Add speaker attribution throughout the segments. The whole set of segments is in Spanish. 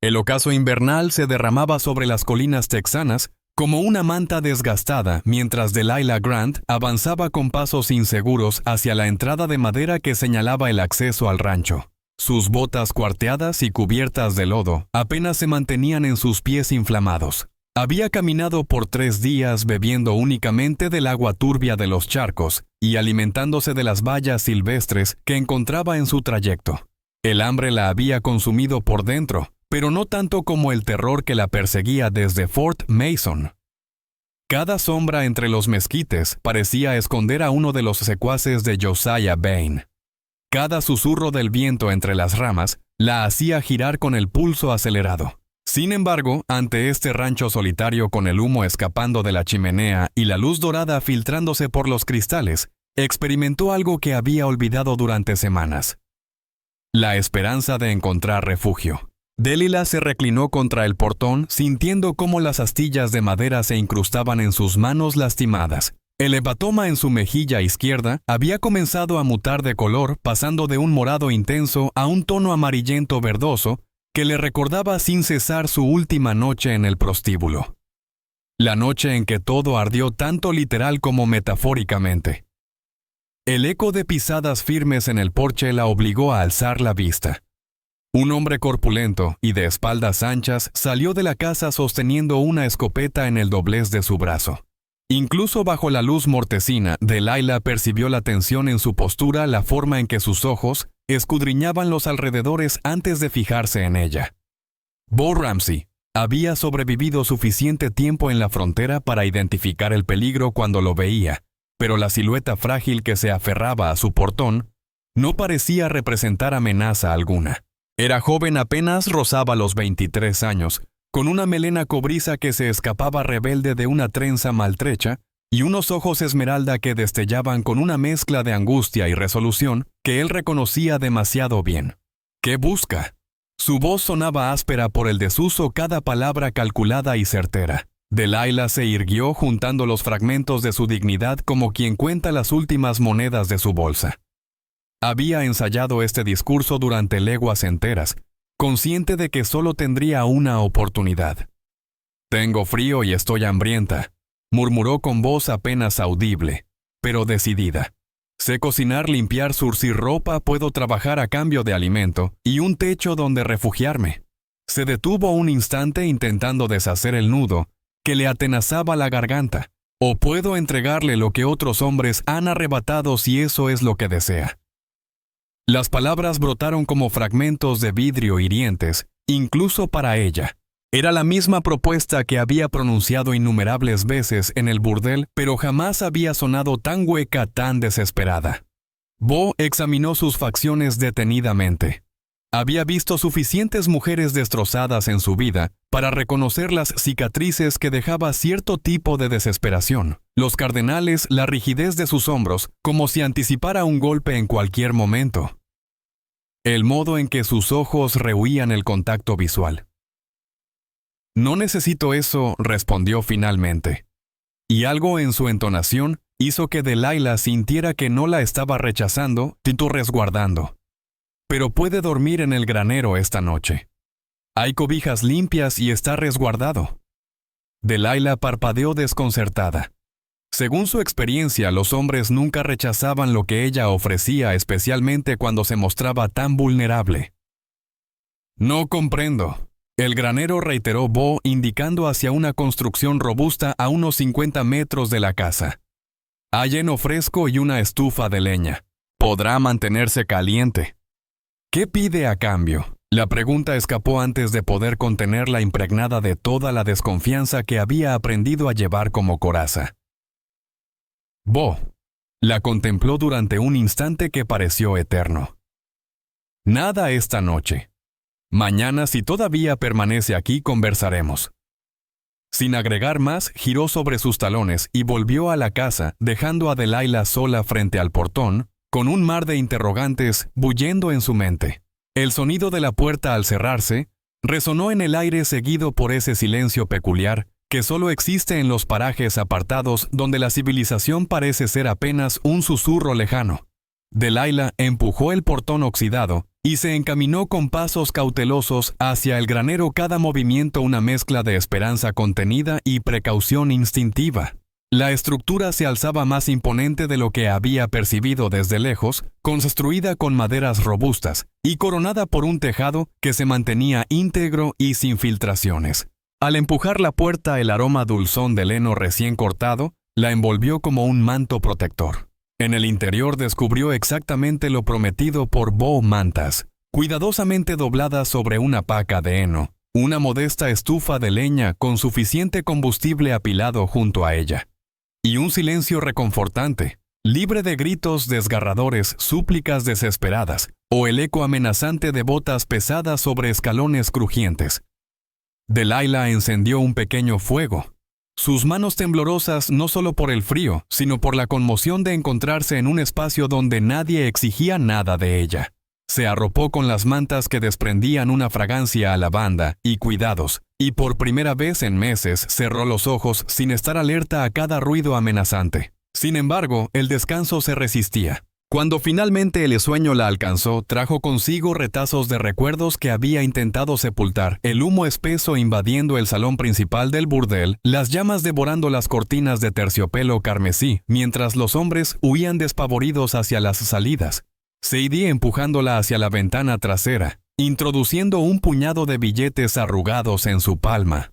Speaker 1: El ocaso invernal se derramaba sobre las colinas texanas como una manta desgastada mientras Delilah Grant avanzaba con pasos inseguros hacia la entrada de madera que señalaba el acceso al rancho. Sus botas cuarteadas y cubiertas de lodo apenas se mantenían en sus pies inflamados. Había caminado por 3 días bebiendo únicamente del agua turbia de los charcos y alimentándose de las bayas silvestres que encontraba en su trayecto. El hambre la había consumido por dentro, pero no tanto como el terror que la perseguía desde Fort Mason. Cada sombra entre los mezquites parecía esconder a uno de los secuaces de Josiah Bain. Cada susurro del viento entre las ramas la hacía girar con el pulso acelerado. Sin embargo, ante este rancho solitario con el humo escapando de la chimenea y la luz dorada filtrándose por los cristales, experimentó algo que había olvidado durante semanas: la esperanza de encontrar refugio. Delilah se reclinó contra el portón, sintiendo cómo las astillas de madera se incrustaban en sus manos lastimadas. El hematoma en su mejilla izquierda había comenzado a mutar de color, pasando de un morado intenso a un tono amarillento verdoso que le recordaba sin cesar su última noche en el prostíbulo. La noche en que todo ardió tanto literal como metafóricamente. El eco de pisadas firmes en el porche la obligó a alzar la vista. Un hombre corpulento y de espaldas anchas salió de la casa sosteniendo una escopeta en el doblez de su brazo. Incluso bajo la luz mortecina, Delilah percibió la tensión en su postura, la forma en que sus ojos escudriñaban los alrededores antes de fijarse en ella. Bo Ramsey había sobrevivido suficiente tiempo en la frontera para identificar el peligro cuando lo veía, pero la silueta frágil que se aferraba a su portón no parecía representar amenaza alguna. Era joven, apenas rozaba los 23 años, con una melena cobriza que se escapaba rebelde de una trenza maltrecha y unos ojos esmeralda que destellaban con una mezcla de angustia y resolución que él reconocía demasiado bien. ¿Qué busca? Su voz sonaba áspera por el desuso, cada palabra calculada y certera. Delilah se irguió juntando los fragmentos de su dignidad como quien cuenta las últimas monedas de su bolsa. Había ensayado este discurso durante leguas enteras, consciente de que solo tendría una oportunidad. «Tengo frío y estoy hambrienta», murmuró con voz apenas audible, pero decidida. «Sé cocinar, limpiar, zurcir ropa, puedo trabajar a cambio de alimento y un techo donde refugiarme». Se detuvo un instante intentando deshacer el nudo que le atenazaba la garganta. «O puedo entregarle lo que otros hombres han arrebatado si eso es lo que desea». Las palabras brotaron como fragmentos de vidrio hirientes, incluso para ella. Era la misma propuesta que había pronunciado innumerables veces en el burdel, pero jamás había sonado tan hueca, tan desesperada. Bo examinó sus facciones detenidamente. Había visto suficientes mujeres destrozadas en su vida para reconocer las cicatrices que dejaba cierto tipo de desesperación. Los cardenales, la rigidez de sus hombros, como si anticipara un golpe en cualquier momento. El modo en que sus ojos rehuían el contacto visual. «No necesito eso», respondió finalmente. Y algo en su entonación hizo que Delilah sintiera que no la estaba rechazando, sino resguardando. «Pero puede dormir en el granero esta noche. Hay cobijas limpias y está resguardado». Delilah parpadeó desconcertada. Según su experiencia, los hombres nunca rechazaban lo que ella ofrecía, especialmente cuando se mostraba tan vulnerable. «No comprendo», el granero reiteró Bo, indicando hacia una construcción robusta a unos 50 metros de la casa. «Hay heno fresco y una estufa de leña. Podrá mantenerse caliente». «¿Qué pide a cambio?». La pregunta escapó antes de poder contenerla, impregnada de toda la desconfianza que había aprendido a llevar como coraza. Bo la contempló durante un instante que pareció eterno. «Nada esta noche. Mañana, si todavía permanece aquí, conversaremos». Sin agregar más, giró sobre sus talones y volvió a la casa, dejando a Delilah sola frente al portón, con un mar de interrogantes bullendo en su mente. El sonido de la puerta al cerrarse resonó en el aire, seguido por ese silencio peculiar que solo existe en los parajes apartados donde la civilización parece ser apenas un susurro lejano. Delilah empujó el portón oxidado y se encaminó con pasos cautelosos hacia el granero, cada movimiento una mezcla de esperanza contenida y precaución instintiva. La estructura se alzaba más imponente de lo que había percibido desde lejos, construida con maderas robustas y coronada por un tejado que se mantenía íntegro y sin filtraciones. Al empujar la puerta, el aroma dulzón del heno recién cortado la envolvió como un manto protector. En el interior descubrió exactamente lo prometido por Bo: mantas, cuidadosamente dobladas sobre una paca de heno, una modesta estufa de leña con suficiente combustible apilado junto a ella. Y un silencio reconfortante, libre de gritos desgarradores, súplicas desesperadas, o el eco amenazante de botas pesadas sobre escalones crujientes. Delilah encendió un pequeño fuego. Sus manos temblorosas no solo por el frío, sino por la conmoción de encontrarse en un espacio donde nadie exigía nada de ella. Se arropó con las mantas que desprendían una fragancia a lavanda y cuidados, y por primera vez en meses cerró los ojos sin estar alerta a cada ruido amenazante. Sin embargo, el descanso se resistía. Cuando finalmente el sueño la alcanzó, trajo consigo retazos de recuerdos que había intentado sepultar, el humo espeso invadiendo el salón principal del burdel, las llamas devorando las cortinas de terciopelo carmesí, mientras los hombres huían despavoridos hacia las salidas. Sadie empujándola hacia la ventana trasera, introduciendo un puñado de billetes arrugados en su palma.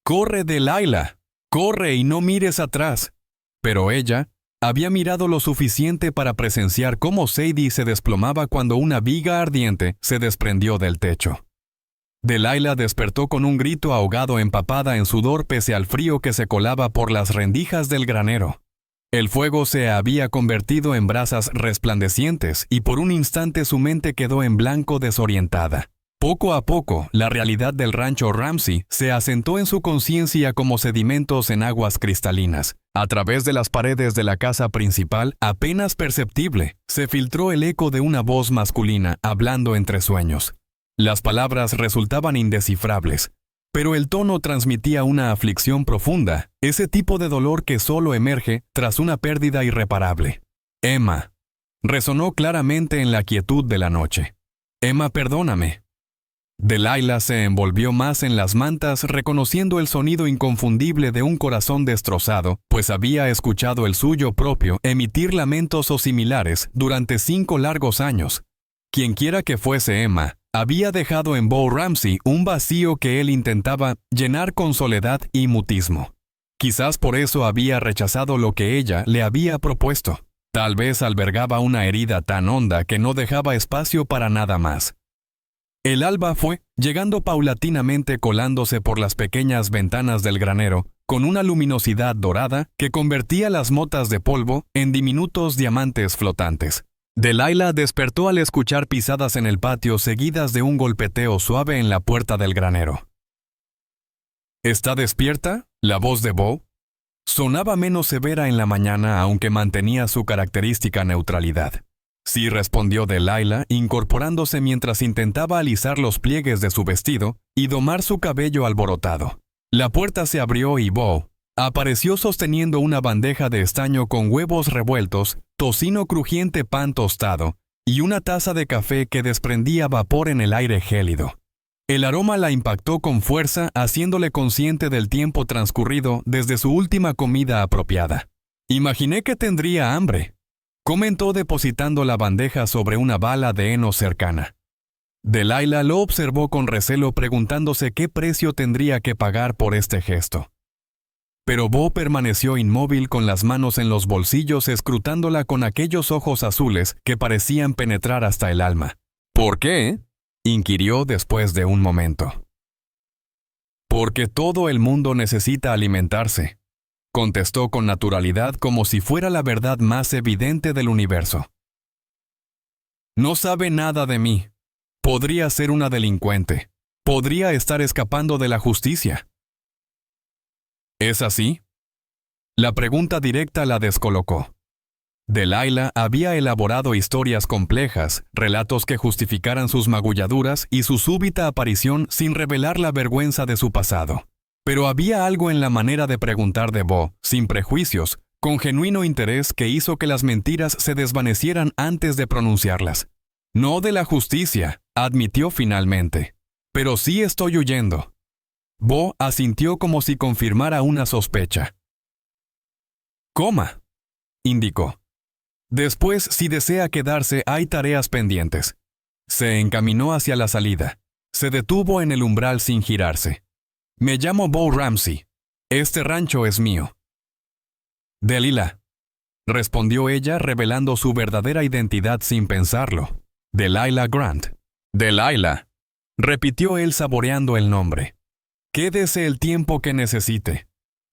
Speaker 1: «¡Corre, Delilah! ¡Corre y no mires atrás!» Pero ella había mirado lo suficiente para presenciar cómo Sadie se desplomaba cuando una viga ardiente se desprendió del techo. Delilah despertó con un grito ahogado, empapada en sudor pese al frío que se colaba por las rendijas del granero. El fuego se había convertido en brasas resplandecientes y por un instante su mente quedó en blanco, desorientada. Poco a poco, la realidad del rancho Ramsey se asentó en su conciencia como sedimentos en aguas cristalinas. A través de las paredes de la casa principal, apenas perceptible, se filtró el eco de una voz masculina hablando entre sueños. Las palabras resultaban indescifrables, pero el tono transmitía una aflicción profunda, ese tipo de dolor que solo emerge tras una pérdida irreparable. «Emma», resonó claramente en la quietud de la noche. «Emma, perdóname». Delilah se envolvió más en las mantas, reconociendo el sonido inconfundible de un corazón destrozado, pues había escuchado el suyo propio emitir lamentos o similares durante 5 largos años. Quienquiera que fuese Emma, había dejado en Bo Ramsey un vacío que él intentaba llenar con soledad y mutismo. Quizás por eso había rechazado lo que ella le había propuesto. Tal vez albergaba una herida tan honda que no dejaba espacio para nada más. El alba fue, llegando paulatinamente, colándose por las pequeñas ventanas del granero, con una luminosidad dorada que convertía las motas de polvo en diminutos diamantes flotantes. Delilah despertó al escuchar pisadas en el patio seguidas de un golpeteo suave en la puerta del granero. «¿Está despierta?» La voz de Bo sonaba menos severa en la mañana, aunque mantenía su característica neutralidad. «Sí», respondió Delilah, incorporándose mientras intentaba alisar los pliegues de su vestido y domar su cabello alborotado. La puerta se abrió y Bo apareció sosteniendo una bandeja de estaño con huevos revueltos, tocino crujiente, pan tostado y una taza de café que desprendía vapor en el aire gélido. El aroma la impactó con fuerza, haciéndole consciente del tiempo transcurrido desde su última comida apropiada. «Imaginé que tendría hambre», comentó depositando la bandeja sobre una bala de heno cercana. Delilah lo observó con recelo, preguntándose qué precio tendría que pagar por este gesto. Pero Bo permaneció inmóvil, con las manos en los bolsillos, escrutándola con aquellos ojos azules que parecían penetrar hasta el alma. «¿Por qué?», inquirió después de un momento. «Porque todo el mundo necesita alimentarse», contestó con naturalidad, como si fuera la verdad más evidente del universo. «No sabe nada de mí. Podría ser una delincuente. Podría estar escapando de la justicia». «¿Es así?». La pregunta directa la descolocó. Delilah había elaborado historias complejas, relatos que justificaran sus magulladuras y su súbita aparición sin revelar la vergüenza de su pasado. Pero había algo en la manera de preguntar de Bo, sin prejuicios, con genuino interés, que hizo que las mentiras se desvanecieran antes de pronunciarlas. No de la justicia, admitió finalmente. Pero sí estoy huyendo. Bo asintió como si confirmara una sospecha. Coma, indicó. Después, si desea quedarse, hay tareas pendientes. Se encaminó hacia la salida. Se detuvo en el umbral sin girarse. Me llamo Bo Ramsey. Este rancho es mío. Delilah, respondió ella revelando su verdadera identidad sin pensarlo. Delilah Grant. Delilah, repitió él saboreando el nombre. Quédese el tiempo que necesite.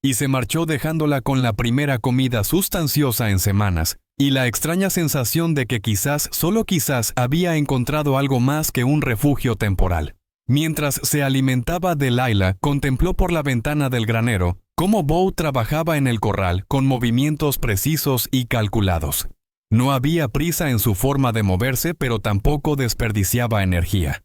Speaker 1: Y se marchó dejándola con la primera comida sustanciosa en semanas, y la extraña sensación de que quizás, solo quizás, había encontrado algo más que un refugio temporal. Mientras se alimentaba, Delilah contempló por la ventana del granero cómo Bo trabajaba en el corral con movimientos precisos y calculados. No había prisa en su forma de moverse, pero tampoco desperdiciaba energía.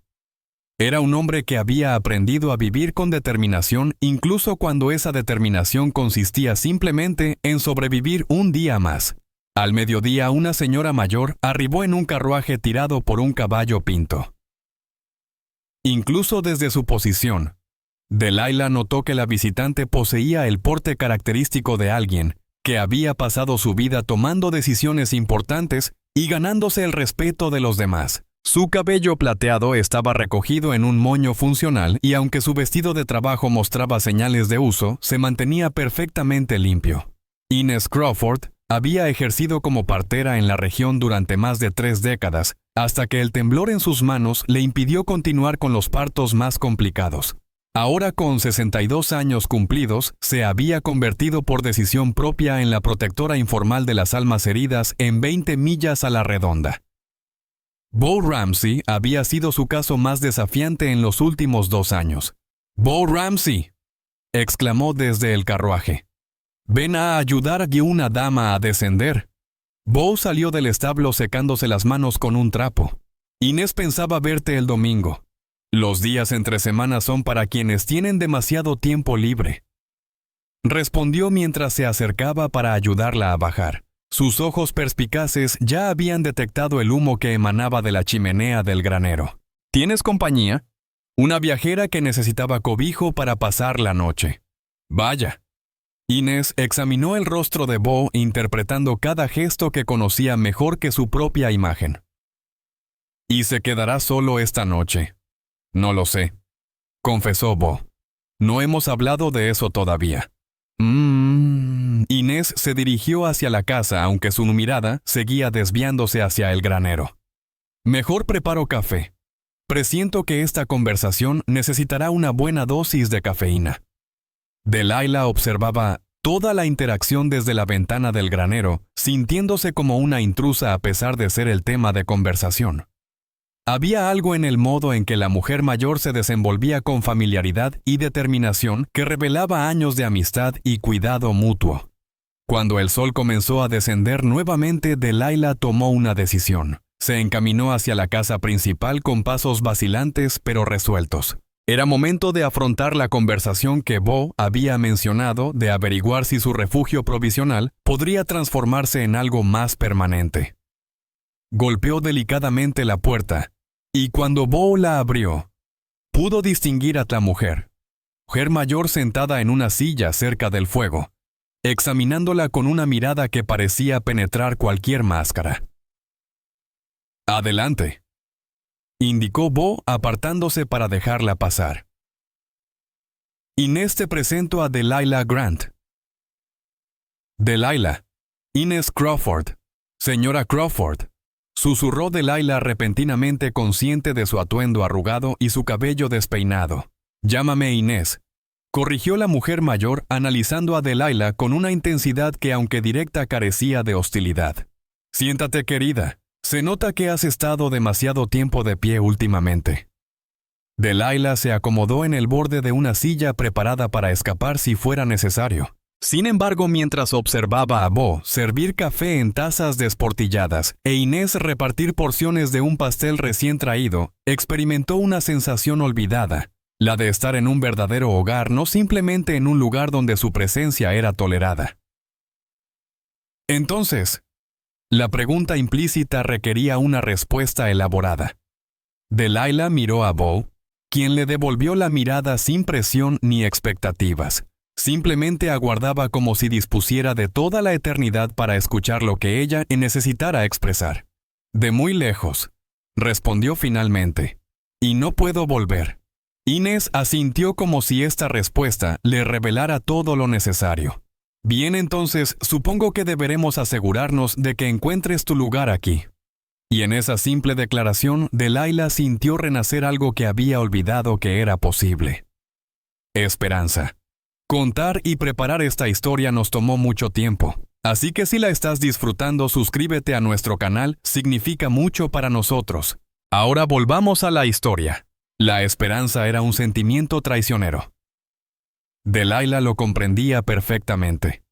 Speaker 1: Era un hombre que había aprendido a vivir con determinación, incluso cuando esa determinación consistía simplemente en sobrevivir un día más. Al mediodía, una señora mayor arribó en un carruaje tirado por un caballo pinto. Incluso desde su posición, Delilah notó que la visitante poseía el porte característico de alguien que había pasado su vida tomando decisiones importantes y ganándose el respeto de los demás. Su cabello plateado estaba recogido en un moño funcional y aunque su vestido de trabajo mostraba señales de uso, se mantenía perfectamente limpio. Ines Crawford había ejercido como partera en la región durante más de 3 décadas, hasta que el temblor en sus manos le impidió continuar con los partos más complicados. Ahora, con 62 años cumplidos, se había convertido por decisión propia en la protectora informal de las almas heridas en 20 millas a la redonda. Bo Ramsey había sido su caso más desafiante en los últimos 2 años. «¡Bo Ramsey!», exclamó desde el carruaje. «Ven a ayudar a una dama a descender». Bo salió del establo secándose las manos con un trapo. «Inés pensaba verte el domingo. Los días entre semanas son para quienes tienen demasiado tiempo libre», respondió mientras se acercaba para ayudarla a bajar. Sus ojos perspicaces ya habían detectado el humo que emanaba de la chimenea del granero. «¿Tienes compañía?». «Una viajera que necesitaba cobijo para pasar la noche». «Vaya». Inés examinó el rostro de Bo interpretando cada gesto que conocía mejor que su propia imagen. «¿Y se quedará solo esta noche?». «No lo sé», confesó Bo. «No hemos hablado de eso todavía». Inés se dirigió hacia la casa, aunque su mirada seguía desviándose hacia el granero. «Mejor preparo café. Presiento que esta conversación necesitará una buena dosis de cafeína». Delilah observaba toda la interacción desde la ventana del granero, sintiéndose como una intrusa a pesar de ser el tema de conversación. Había algo en el modo en que la mujer mayor se desenvolvía con familiaridad y determinación que revelaba años de amistad y cuidado mutuo. Cuando el sol comenzó a descender nuevamente, Delilah tomó una decisión. Se encaminó hacia la casa principal con pasos vacilantes pero resueltos. Era momento de afrontar la conversación que Bo había mencionado de averiguar si su refugio provisional podría transformarse en algo más permanente. Golpeó delicadamente la puerta, y cuando Bo la abrió, pudo distinguir a la mujer mayor sentada en una silla cerca del fuego, examinándola con una mirada que parecía penetrar cualquier máscara. «Adelante», indicó Bo apartándose para dejarla pasar. «Inés, te presento a Delilah Grant». «Delilah, Inés Crawford, señora Crawford», susurró Delilah repentinamente consciente de su atuendo arrugado y su cabello despeinado. «Llámame Inés», corrigió la mujer mayor analizando a Delilah con una intensidad que aunque directa carecía de hostilidad. «Siéntate, querida. Se nota que has estado demasiado tiempo de pie últimamente». Delilah se acomodó en el borde de una silla preparada para escapar si fuera necesario. Sin embargo, mientras observaba a Bo servir café en tazas desportilladas e Inés repartir porciones de un pastel recién traído, experimentó una sensación olvidada, la de estar en un verdadero hogar, no simplemente en un lugar donde su presencia era tolerada. «Entonces», La pregunta implícita requería una respuesta elaborada. Delilah miró a Bo, quien le devolvió la mirada sin presión ni expectativas. Simplemente aguardaba como si dispusiera de toda la eternidad para escuchar lo que ella necesitara expresar. De muy lejos, respondió finalmente. Y no puedo volver. Inés asintió como si esta respuesta le revelara todo lo necesario. Bien, entonces, supongo que deberemos asegurarnos de que encuentres tu lugar aquí. Y en esa simple declaración, Delilah sintió renacer algo que había olvidado que era posible. Esperanza. Contar y preparar esta historia nos tomó mucho tiempo, así que si la estás disfrutando, suscríbete a nuestro canal, significa mucho para nosotros. Ahora volvamos a la historia. La esperanza era un sentimiento traicionero. Delilah lo comprendía perfectamente.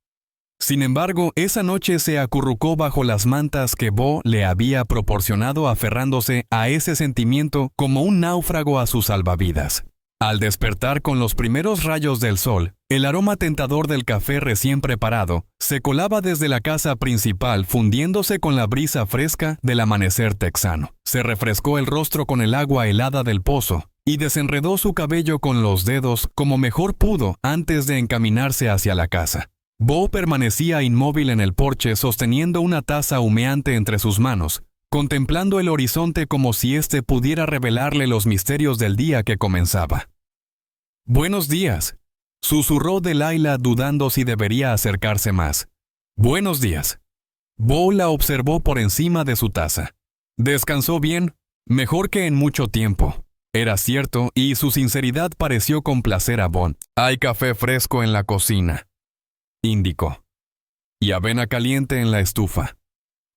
Speaker 1: Sin embargo, esa noche se acurrucó bajo las mantas que Bo le había proporcionado, aferrándose a ese sentimiento como un náufrago a sus salvavidas. Al despertar con los primeros rayos del sol, el aroma tentador del café recién preparado se colaba desde la casa principal, fundiéndose con la brisa fresca del amanecer texano. Se refrescó el rostro con el agua helada del pozo y desenredó su cabello con los dedos como mejor pudo antes de encaminarse hacia la casa. Bo permanecía inmóvil en el porche, sosteniendo una taza humeante entre sus manos, contemplando el horizonte como si éste pudiera revelarle los misterios del día que comenzaba. «Buenos días», susurró Delilah, dudando si debería acercarse más. «Buenos días». Bo la observó por encima de su taza. «¿Descansó bien? Mejor que en mucho tiempo». Era cierto, y su sinceridad pareció complacer a Bo. «Hay café fresco en la cocina», indicó. «Y avena caliente en la estufa.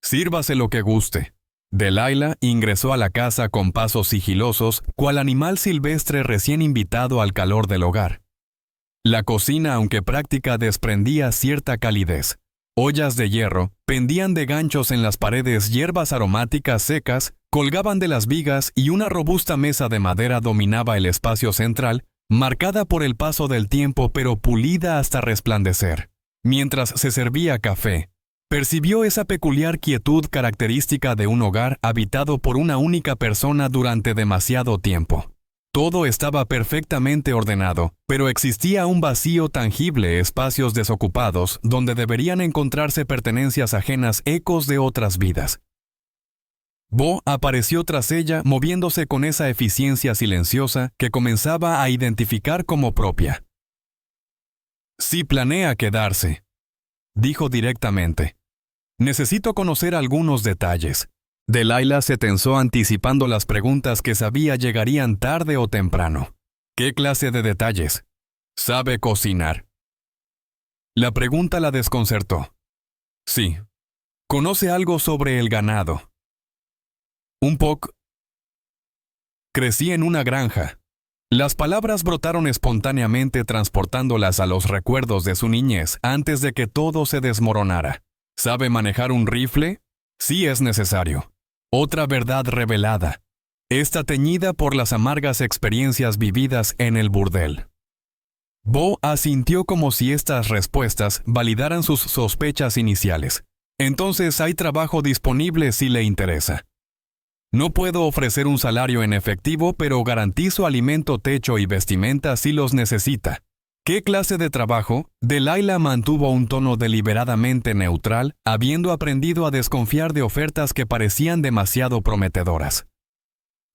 Speaker 1: Sírvase lo que guste». Delilah ingresó a la casa con pasos sigilosos, cual animal silvestre recién invitado al calor del hogar. La cocina, aunque práctica, desprendía cierta calidez. Ollas de hierro pendían de ganchos en las paredes, hierbas aromáticas secas colgaban de las vigas y una robusta mesa de madera dominaba el espacio central, marcada por el paso del tiempo pero pulida hasta resplandecer. Mientras se servía café, percibió esa peculiar quietud característica de un hogar habitado por una única persona durante demasiado tiempo. Todo estaba perfectamente ordenado, pero existía un vacío tangible, espacios desocupados, donde deberían encontrarse pertenencias ajenas, ecos de otras vidas. Bo apareció tras ella, moviéndose con esa eficiencia silenciosa que comenzaba a identificar como propia. «Si planea quedarse», dijo directamente. «Necesito conocer algunos detalles». Delilah se tensó anticipando las preguntas que sabía llegarían tarde o temprano. «¿Qué clase de detalles? ¿Sabe cocinar?» La pregunta la desconcertó. «Sí. ¿Conoce algo sobre el ganado?» «Un poco». «Crecí en una granja». Las palabras brotaron espontáneamente, transportándolas a los recuerdos de su niñez antes de que todo se desmoronara. ¿Sabe manejar un rifle? Sí, es necesario. Otra verdad revelada. Esta teñida por las amargas experiencias vividas en el burdel. Bo asintió como si estas respuestas validaran sus sospechas iniciales. Entonces hay trabajo disponible si le interesa. No puedo ofrecer un salario en efectivo, pero garantizo alimento, techo y vestimenta si los necesita. ¿Qué clase de trabajo? Delilah mantuvo un tono deliberadamente neutral, habiendo aprendido a desconfiar de ofertas que parecían demasiado prometedoras.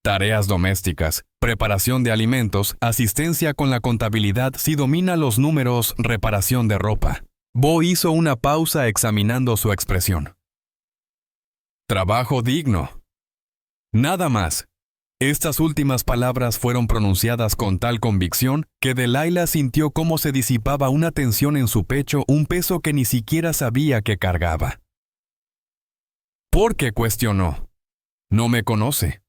Speaker 1: Tareas domésticas, preparación de alimentos, asistencia con la contabilidad si domina los números, reparación de ropa. Bo hizo una pausa examinando su expresión. Trabajo digno. Nada más. Estas últimas palabras fueron pronunciadas con tal convicción que Delilah sintió cómo se disipaba una tensión en su pecho, un peso que ni siquiera sabía que cargaba. ¿Por qué?, cuestionó. No me conoce.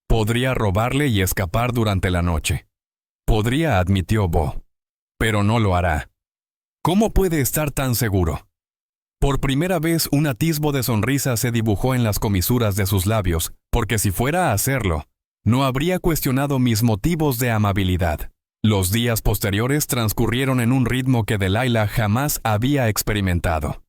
Speaker 1: Podría robarle y escapar durante la noche. Podría, admitió Bo. Pero no lo hará. ¿Cómo puede estar tan seguro? Por primera vez un atisbo de sonrisa se dibujó en las comisuras de sus labios, porque si fuera a hacerlo, no habría cuestionado mis motivos de amabilidad. Los días posteriores transcurrieron en un ritmo que Delilah jamás había experimentado.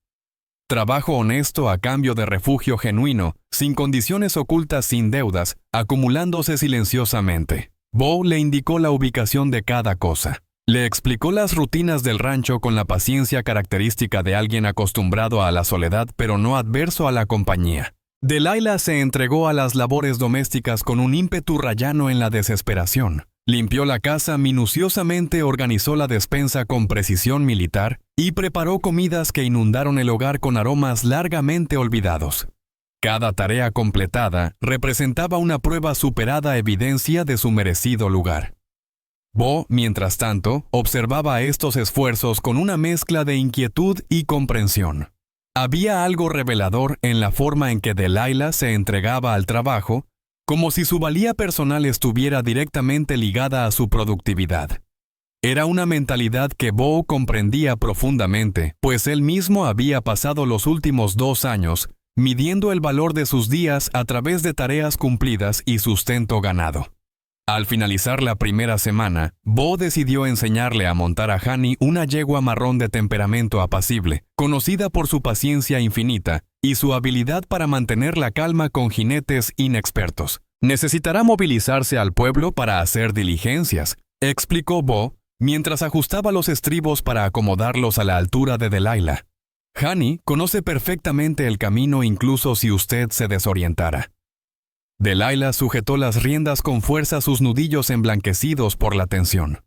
Speaker 1: Trabajo honesto a cambio de refugio genuino, sin condiciones ocultas, sin deudas, acumulándose silenciosamente. Bo le indicó la ubicación de cada cosa. Le explicó las rutinas del rancho con la paciencia característica de alguien acostumbrado a la soledad pero no adverso a la compañía. Delilah se entregó a las labores domésticas con un ímpetu rayano en la desesperación. Limpió la casa minuciosamente, organizó la despensa con precisión militar y preparó comidas que inundaron el hogar con aromas largamente olvidados. Cada tarea completada representaba una prueba superada, evidencia de su merecido lugar. Bo, mientras tanto, observaba estos esfuerzos con una mezcla de inquietud y comprensión. Había algo revelador en la forma en que Delilah se entregaba al trabajo, como si su valía personal estuviera directamente ligada a su productividad. Era una mentalidad que Bo comprendía profundamente, pues él mismo había pasado los últimos 2 años midiendo el valor de sus días a través de tareas cumplidas y sustento ganado. Al finalizar la primera semana, Bo decidió enseñarle a montar a Honey una yegua marrón de temperamento apacible, conocida por su paciencia infinita y su habilidad para mantener la calma con jinetes inexpertos. Necesitará movilizarse al pueblo para hacer diligencias, explicó Bo, mientras ajustaba los estribos para acomodarlos a la altura de Delilah. Honey conoce perfectamente el camino incluso si usted se desorientara. Delilah sujetó las riendas con fuerza, sus nudillos emblanquecidos por la tensión.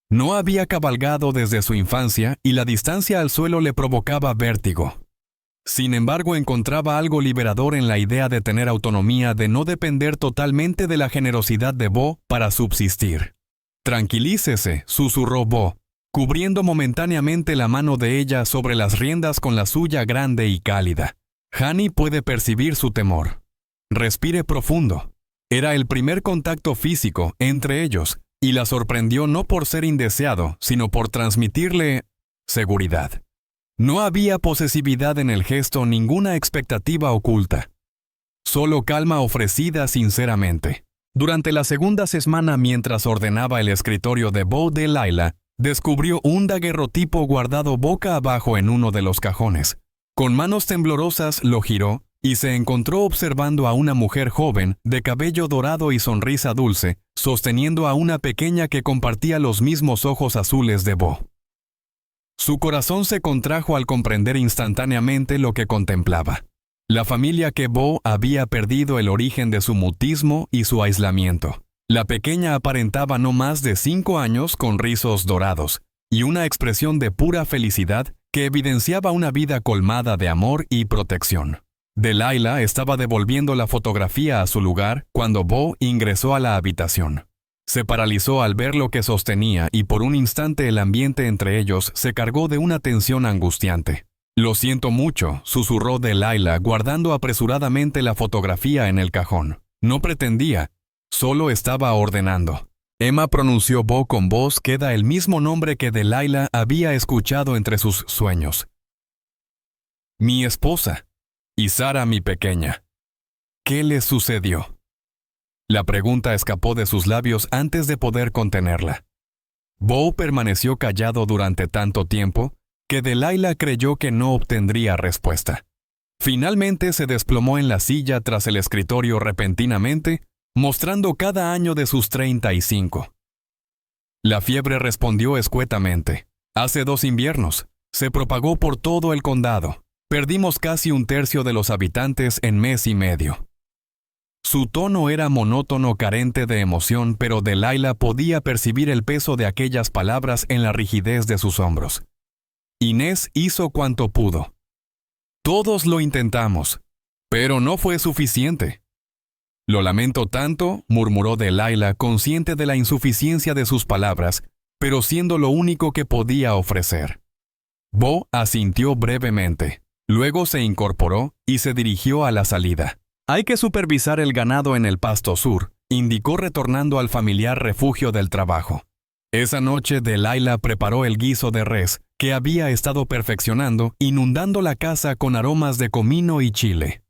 Speaker 1: No había cabalgado desde su infancia y la distancia al suelo le provocaba vértigo. Sin embargo, encontraba algo liberador en la idea de tener autonomía, de no depender totalmente de la generosidad de Bo para subsistir. «Tranquilícese», susurró Bo, cubriendo momentáneamente la mano de ella sobre las riendas con la suya grande y cálida. Honey puede percibir su temor. Respire profundo. Era el primer contacto físico entre ellos, y la sorprendió no por ser indeseado, sino por transmitirle seguridad. No había posesividad en el gesto, ninguna expectativa oculta. Solo calma ofrecida sinceramente. Durante la segunda semana, mientras ordenaba el escritorio de Bo, Delilah descubrió un daguerrotipo guardado boca abajo en uno de los cajones. Con manos temblorosas lo giró y se encontró observando a una mujer joven, de cabello dorado y sonrisa dulce, sosteniendo a una pequeña que compartía los mismos ojos azules de Bo. Su corazón se contrajo al comprender instantáneamente lo que contemplaba. La familia que Bo había perdido el origen de su mutismo y su aislamiento. La pequeña aparentaba no más de 5 años, con rizos dorados y una expresión de pura felicidad que evidenciaba una vida colmada de amor y protección. Delilah estaba devolviendo la fotografía a su lugar cuando Bo ingresó a la habitación. Se paralizó al ver lo que sostenía y por un instante el ambiente entre ellos se cargó de una tensión angustiante. «Lo siento mucho», susurró Delilah, guardando apresuradamente la fotografía en el cajón. «No pretendía, solo estaba ordenando». Emma, pronunció Bo con voz que da el mismo nombre que Delilah había escuchado entre sus sueños. «Mi esposa. Y Sara, mi pequeña. ¿Qué le sucedió?». La pregunta escapó de sus labios antes de poder contenerla. Bo permaneció callado durante tanto tiempo que Delilah creyó que no obtendría respuesta. Finalmente se desplomó en la silla tras el escritorio repentinamente, mostrando cada año de sus 35. La fiebre, respondió escuetamente. «Hace 2 inviernos. Se propagó por todo el condado. Perdimos casi 1/3 de los habitantes en mes y medio». Su tono era monótono, carente de emoción, pero Delilah podía percibir el peso de aquellas palabras en la rigidez de sus hombros. Inés hizo cuanto pudo. «Todos lo intentamos, pero no fue suficiente». «Lo lamento tanto», murmuró Delilah, consciente de la insuficiencia de sus palabras, pero siendo lo único que podía ofrecer. Bo asintió brevemente. Luego se incorporó y se dirigió a la salida. «Hay que supervisar el ganado en el pasto sur», indicó, retornando al familiar refugio del trabajo. Esa noche Delilah preparó el guiso de res que había estado perfeccionando, inundando la casa con aromas de comino y chile.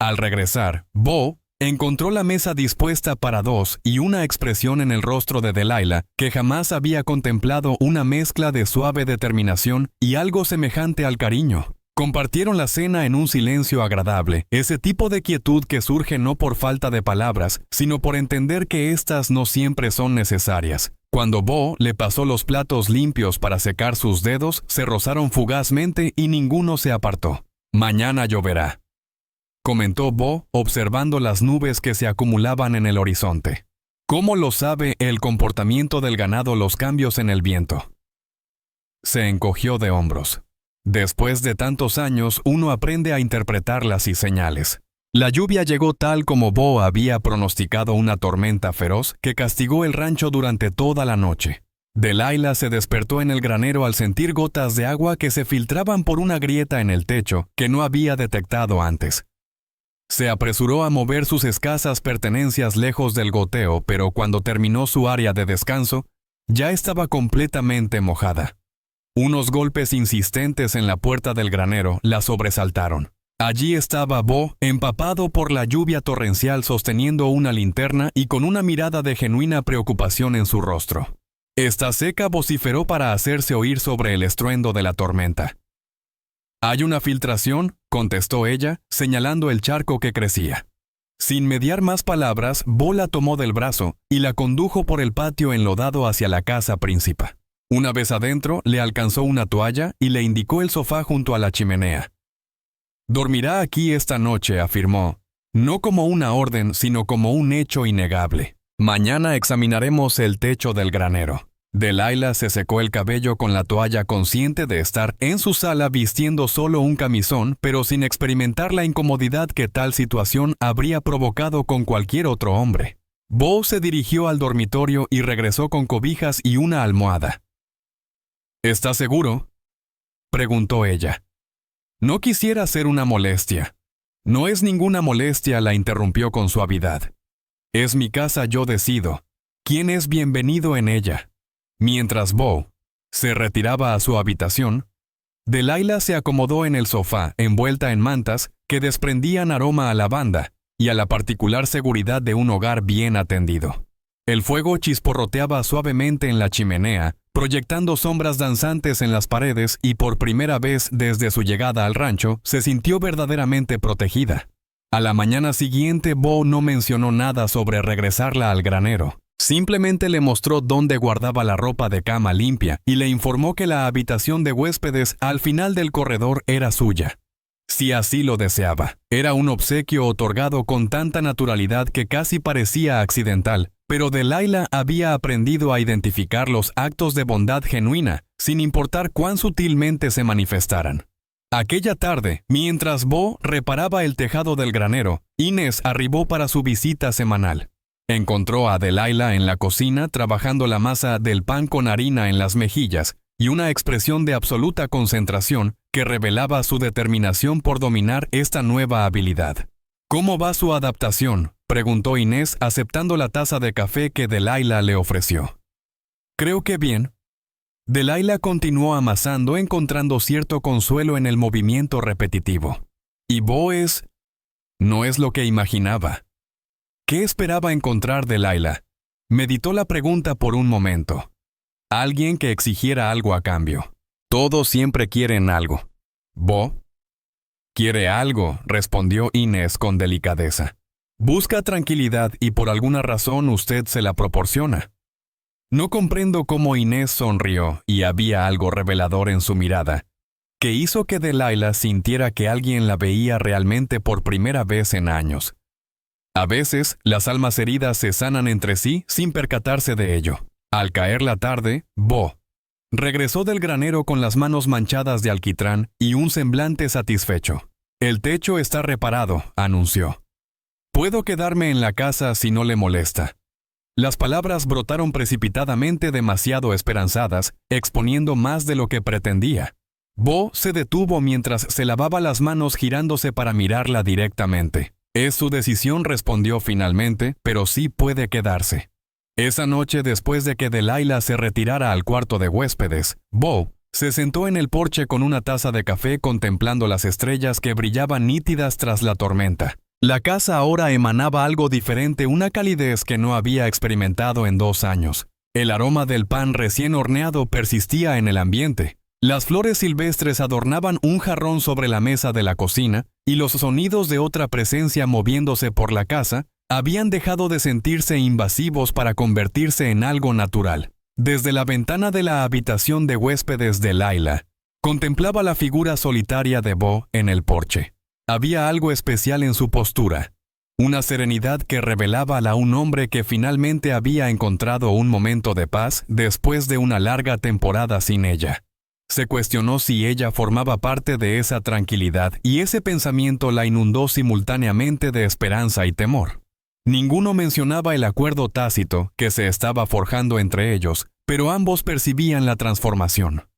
Speaker 1: Al regresar, Bo encontró la mesa dispuesta para 2 y una expresión en el rostro de Delilah que jamás había contemplado, una mezcla de suave determinación y algo semejante al cariño. Compartieron la cena en un silencio agradable, ese tipo de quietud que surge no por falta de palabras, sino por entender que éstas no siempre son necesarias. Cuando Bo le pasó los platos limpios para secar sus dedos, se rozaron fugazmente y ninguno se apartó. «Mañana lloverá», comentó Bo, observando las nubes que se acumulaban en el horizonte. ¿Cómo lo sabe el comportamiento del ganado los cambios en el viento? Se encogió de hombros. Después de tantos años, uno aprende a interpretarlas y señales. La lluvia llegó tal como Bo había pronosticado, una tormenta feroz que castigó el rancho durante toda la noche. Delilah se despertó en el granero al sentir gotas de agua que se filtraban por una grieta en el techo que no había detectado antes. Se apresuró a mover sus escasas pertenencias lejos del goteo, pero cuando terminó su área de descanso, ya estaba completamente mojada. Unos golpes insistentes en la puerta del granero la sobresaltaron. Allí estaba Bo, empapado por la lluvia torrencial, sosteniendo una linterna y con una mirada de genuina preocupación en su rostro. «Está seca», vociferó para hacerse oír sobre el estruendo de la tormenta. «Hay una filtración», contestó ella, señalando el charco que crecía. Sin mediar más palabras, Bo la tomó del brazo y la condujo por el patio enlodado hacia la casa principal. Una vez adentro, le alcanzó una toalla y le indicó el sofá junto a la chimenea. «Dormirá aquí esta noche», afirmó, no como una orden, sino como un hecho innegable. «Mañana examinaremos el techo del granero». Delilah se secó el cabello con la toalla, consciente de estar en su sala vistiendo solo un camisón, pero sin experimentar la incomodidad que tal situación habría provocado con cualquier otro hombre. Bo se dirigió al dormitorio y regresó con cobijas y una almohada. «¿Estás seguro?», preguntó ella. «No quisiera ser una molestia». «No es ninguna molestia», la interrumpió con suavidad. «Es mi casa, yo decido quién es bienvenido en ella». Mientras Bo se retiraba a su habitación, Delilah se acomodó en el sofá, envuelta en mantas que desprendían aroma a lavanda y a la particular seguridad de un hogar bien atendido. El fuego chisporroteaba suavemente en la chimenea, proyectando sombras danzantes en las paredes, y por primera vez desde su llegada al rancho se sintió verdaderamente protegida. A la mañana siguiente, Bo no mencionó nada sobre regresarla al granero. Simplemente le mostró dónde guardaba la ropa de cama limpia y le informó que la habitación de huéspedes al final del corredor era suya, si así lo deseaba. Era un obsequio otorgado con tanta naturalidad que casi parecía accidental, pero Delilah había aprendido a identificar los actos de bondad genuina, sin importar cuán sutilmente se manifestaran. Aquella tarde, mientras Bo reparaba el tejado del granero, Inés arribó para su visita semanal. Encontró a Delilah en la cocina trabajando la masa del pan con harina en las mejillas y una expresión de absoluta concentración que revelaba su determinación por dominar esta nueva habilidad. «¿Cómo va su adaptación?», preguntó Inés, aceptando la taza de café que Delilah le ofreció. «Creo que bien». Delilah continuó amasando, encontrando cierto consuelo en el movimiento repetitivo. «¿Y Bo no es lo que imaginaba?» ¿Qué esperaba encontrar Delilah? Meditó la pregunta por un momento. Alguien que exigiera algo a cambio. Todos siempre quieren algo. ¿Bo? «Quiere algo», respondió Inés con delicadeza. «Busca tranquilidad y por alguna razón usted se la proporciona». No comprendo cómo Inés sonrió, y había algo revelador en su mirada, que hizo que Delilah sintiera que alguien la veía realmente por primera vez en años. A veces, las almas heridas se sanan entre sí sin percatarse de ello. Al caer la tarde, Bo regresó del granero con las manos manchadas de alquitrán y un semblante satisfecho. «El techo está reparado», anunció. «Puedo quedarme en la casa si no le molesta». Las palabras brotaron precipitadamente, demasiado esperanzadas, exponiendo más de lo que pretendía. Bo se detuvo mientras se lavaba las manos, girándose para mirarla directamente. «Es su decisión», respondió finalmente, «pero sí puede quedarse». Esa noche, después de que Delilah se retirara al cuarto de huéspedes, Bo se sentó en el porche con una taza de café, contemplando las estrellas que brillaban nítidas tras la tormenta. La casa ahora emanaba algo diferente, una calidez que no había experimentado en 2 años. El aroma del pan recién horneado persistía en el ambiente. Las flores silvestres adornaban un jarrón sobre la mesa de la cocina, y los sonidos de otra presencia moviéndose por la casa habían dejado de sentirse invasivos para convertirse en algo natural. Desde la ventana de la habitación de huéspedes de Layla, contemplaba la figura solitaria de Bo en el porche. Había algo especial en su postura, una serenidad que revelaba a un hombre que finalmente había encontrado un momento de paz después de una larga temporada sin ella. Se cuestionó si ella formaba parte de esa tranquilidad y ese pensamiento la inundó simultáneamente de esperanza y temor. Ninguno mencionaba el acuerdo tácito que se estaba forjando entre ellos, pero ambos percibían la transformación.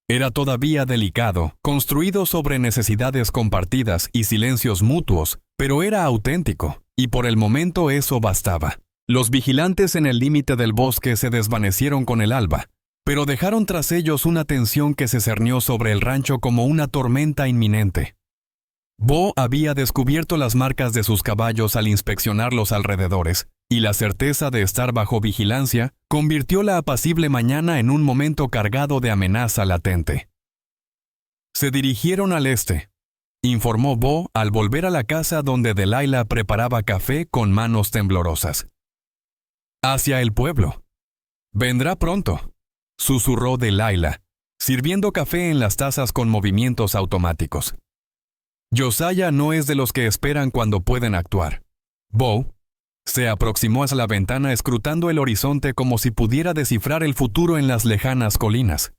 Speaker 1: Era todavía delicado, construido sobre necesidades compartidas y silencios mutuos, pero era auténtico, y por el momento eso bastaba. Los vigilantes en el límite del bosque se desvanecieron con el alba, pero dejaron tras ellos una tensión que se cernió sobre el rancho como una tormenta inminente. Bo había descubierto las marcas de sus caballos al inspeccionar los alrededores, y la certeza de estar bajo vigilancia convirtió la apacible mañana en un momento cargado de amenaza latente. Se dirigieron al este, informó Bo al volver a la casa donde Delilah preparaba café con manos temblorosas. Hacia el pueblo. Vendrá pronto, susurró Delilah, sirviendo café en las tazas con movimientos automáticos. Josiah no es de los que esperan cuando pueden actuar. Bo se aproximó hacia la ventana escrutando el horizonte como si pudiera descifrar el futuro en las lejanas colinas.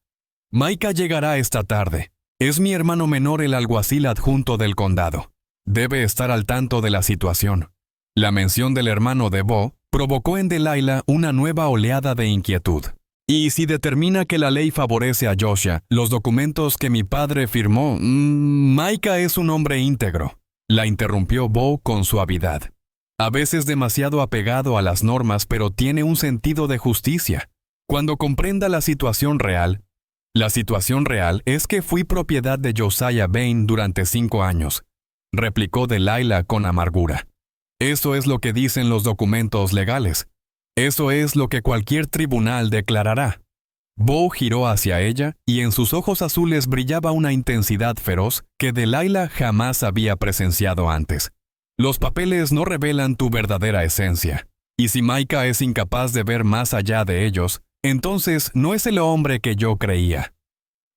Speaker 1: Micah llegará esta tarde. Es mi hermano menor, el alguacil adjunto del condado. Debe estar al tanto de la situación. La mención del hermano de Bo provocó en Delilah una nueva oleada de inquietud. Y si determina que la ley favorece a Josiah, los documentos que mi padre firmó... Micah es un hombre íntegro, la interrumpió Bo con suavidad. A veces demasiado apegado a las normas, pero tiene un sentido de justicia. Cuando comprenda la situación real es que fui propiedad de Josiah Bain durante 5 años, replicó Delilah con amargura. Eso es lo que dicen los documentos legales. Eso es lo que cualquier tribunal declarará. Bo giró hacia ella y en sus ojos azules brillaba una intensidad feroz que Delilah jamás había presenciado antes. Los papeles no revelan tu verdadera esencia, y si Micah es incapaz de ver más allá de ellos, entonces no es el hombre que yo creía.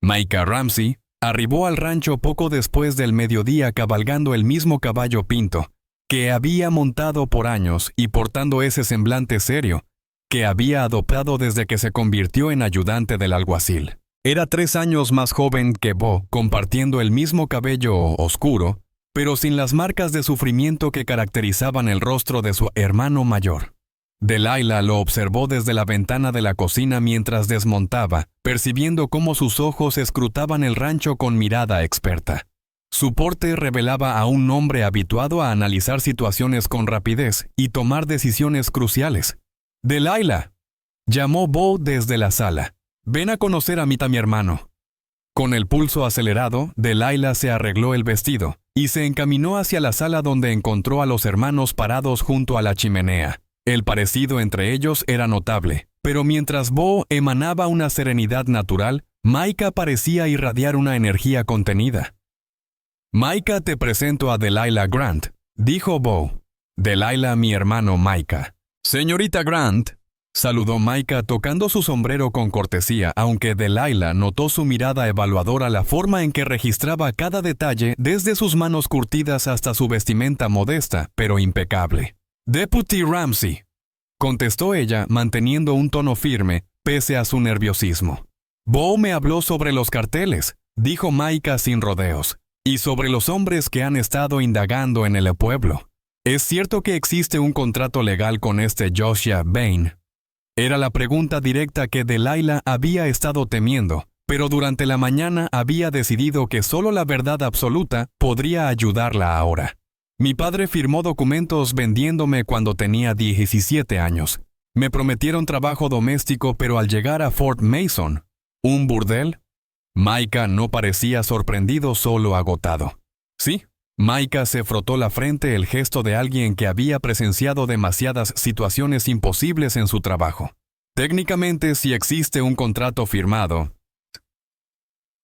Speaker 1: Micah Ramsey arribó al rancho poco después del mediodía cabalgando el mismo caballo pinto que había montado por años y portando ese semblante serio que había adoptado desde que se convirtió en ayudante del alguacil. Era 3 años más joven que Bo, compartiendo el mismo cabello oscuro, pero sin las marcas de sufrimiento que caracterizaban el rostro de su hermano mayor. Delilah lo observó desde la ventana de la cocina mientras desmontaba, percibiendo cómo sus ojos escrutaban el rancho con mirada experta. Su porte revelaba a un hombre habituado a analizar situaciones con rapidez y tomar decisiones cruciales. «Delilah», llamó Bo desde la sala. «Ven a conocer a mi hermano». Con el pulso acelerado, Delilah se arregló el vestido y se encaminó hacia la sala donde encontró a los hermanos parados junto a la chimenea. El parecido entre ellos era notable, pero mientras Bo emanaba una serenidad natural, Micah parecía irradiar una energía contenida. «Micah, te presento a Delilah Grant», dijo Bo. «Delilah, mi hermano Micah». «Señorita Grant», saludó Micah tocando su sombrero con cortesía, aunque Delilah notó su mirada evaluadora, la forma en que registraba cada detalle desde sus manos curtidas hasta su vestimenta modesta, pero impecable. «Deputy Ramsey», contestó ella, manteniendo un tono firme, pese a su nerviosismo. «Bo me habló sobre los carteles», dijo Micah sin rodeos, «y sobre los hombres que han estado indagando en el pueblo. ¿Es cierto que existe un contrato legal con este Josiah Bain?» Era la pregunta directa que Delilah había estado temiendo, pero durante la mañana había decidido que solo la verdad absoluta podría ayudarla ahora. «Mi padre firmó documentos vendiéndome cuando tenía 17 años. Me prometieron trabajo doméstico, pero al llegar a Fort Mason, ¿un burdel?». Micah no parecía sorprendido, solo agotado. «Sí». Micah se frotó la frente, el gesto de alguien que había presenciado demasiadas situaciones imposibles en su trabajo. «Técnicamente, si existe un contrato firmado».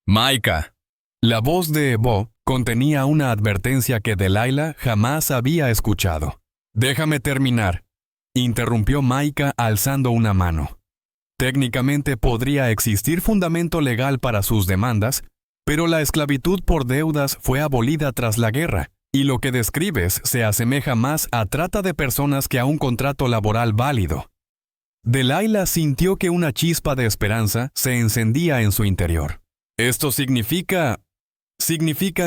Speaker 1: Micah. La voz de Bo contenía una advertencia que Delilah jamás había escuchado. Déjame terminar, interrumpió Micah alzando una mano. Técnicamente podría existir fundamento legal para sus demandas, pero la esclavitud por deudas fue abolida tras la guerra, y lo que describes se asemeja más a trata de personas que a un contrato laboral válido. Delilah sintió que una chispa de esperanza se encendía en su interior. Esto significa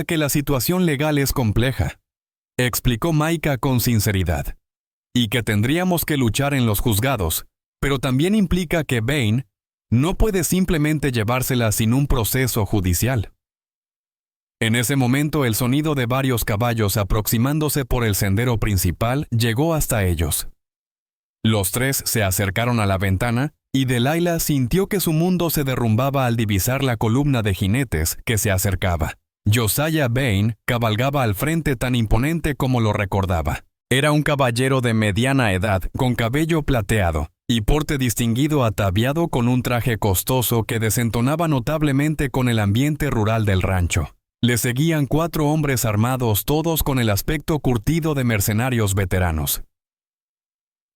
Speaker 1: que la situación legal es compleja, explicó Micah con sinceridad, y que tendríamos que luchar en los juzgados, pero también implica que Bain no puede simplemente llevársela sin un proceso judicial. En ese momento el sonido de varios caballos aproximándose por el sendero principal llegó hasta ellos. Los tres se acercaron a la ventana y Delilah sintió que su mundo se derrumbaba al divisar la columna de jinetes que se acercaba. Josiah Bain cabalgaba al frente tan imponente como lo recordaba. Era un caballero de mediana edad con cabello plateado y porte distinguido ataviado con un traje costoso que desentonaba notablemente con el ambiente rural del rancho. Le seguían 4 hombres armados, todos con el aspecto curtido de mercenarios veteranos.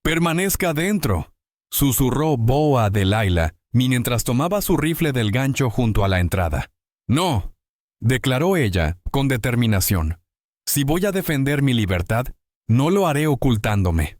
Speaker 1: «Permanezca dentro», susurró Bo a Delilah mientras tomaba su rifle del gancho junto a la entrada. «No», declaró ella con determinación. «Si voy a defender mi libertad, no lo haré ocultándome».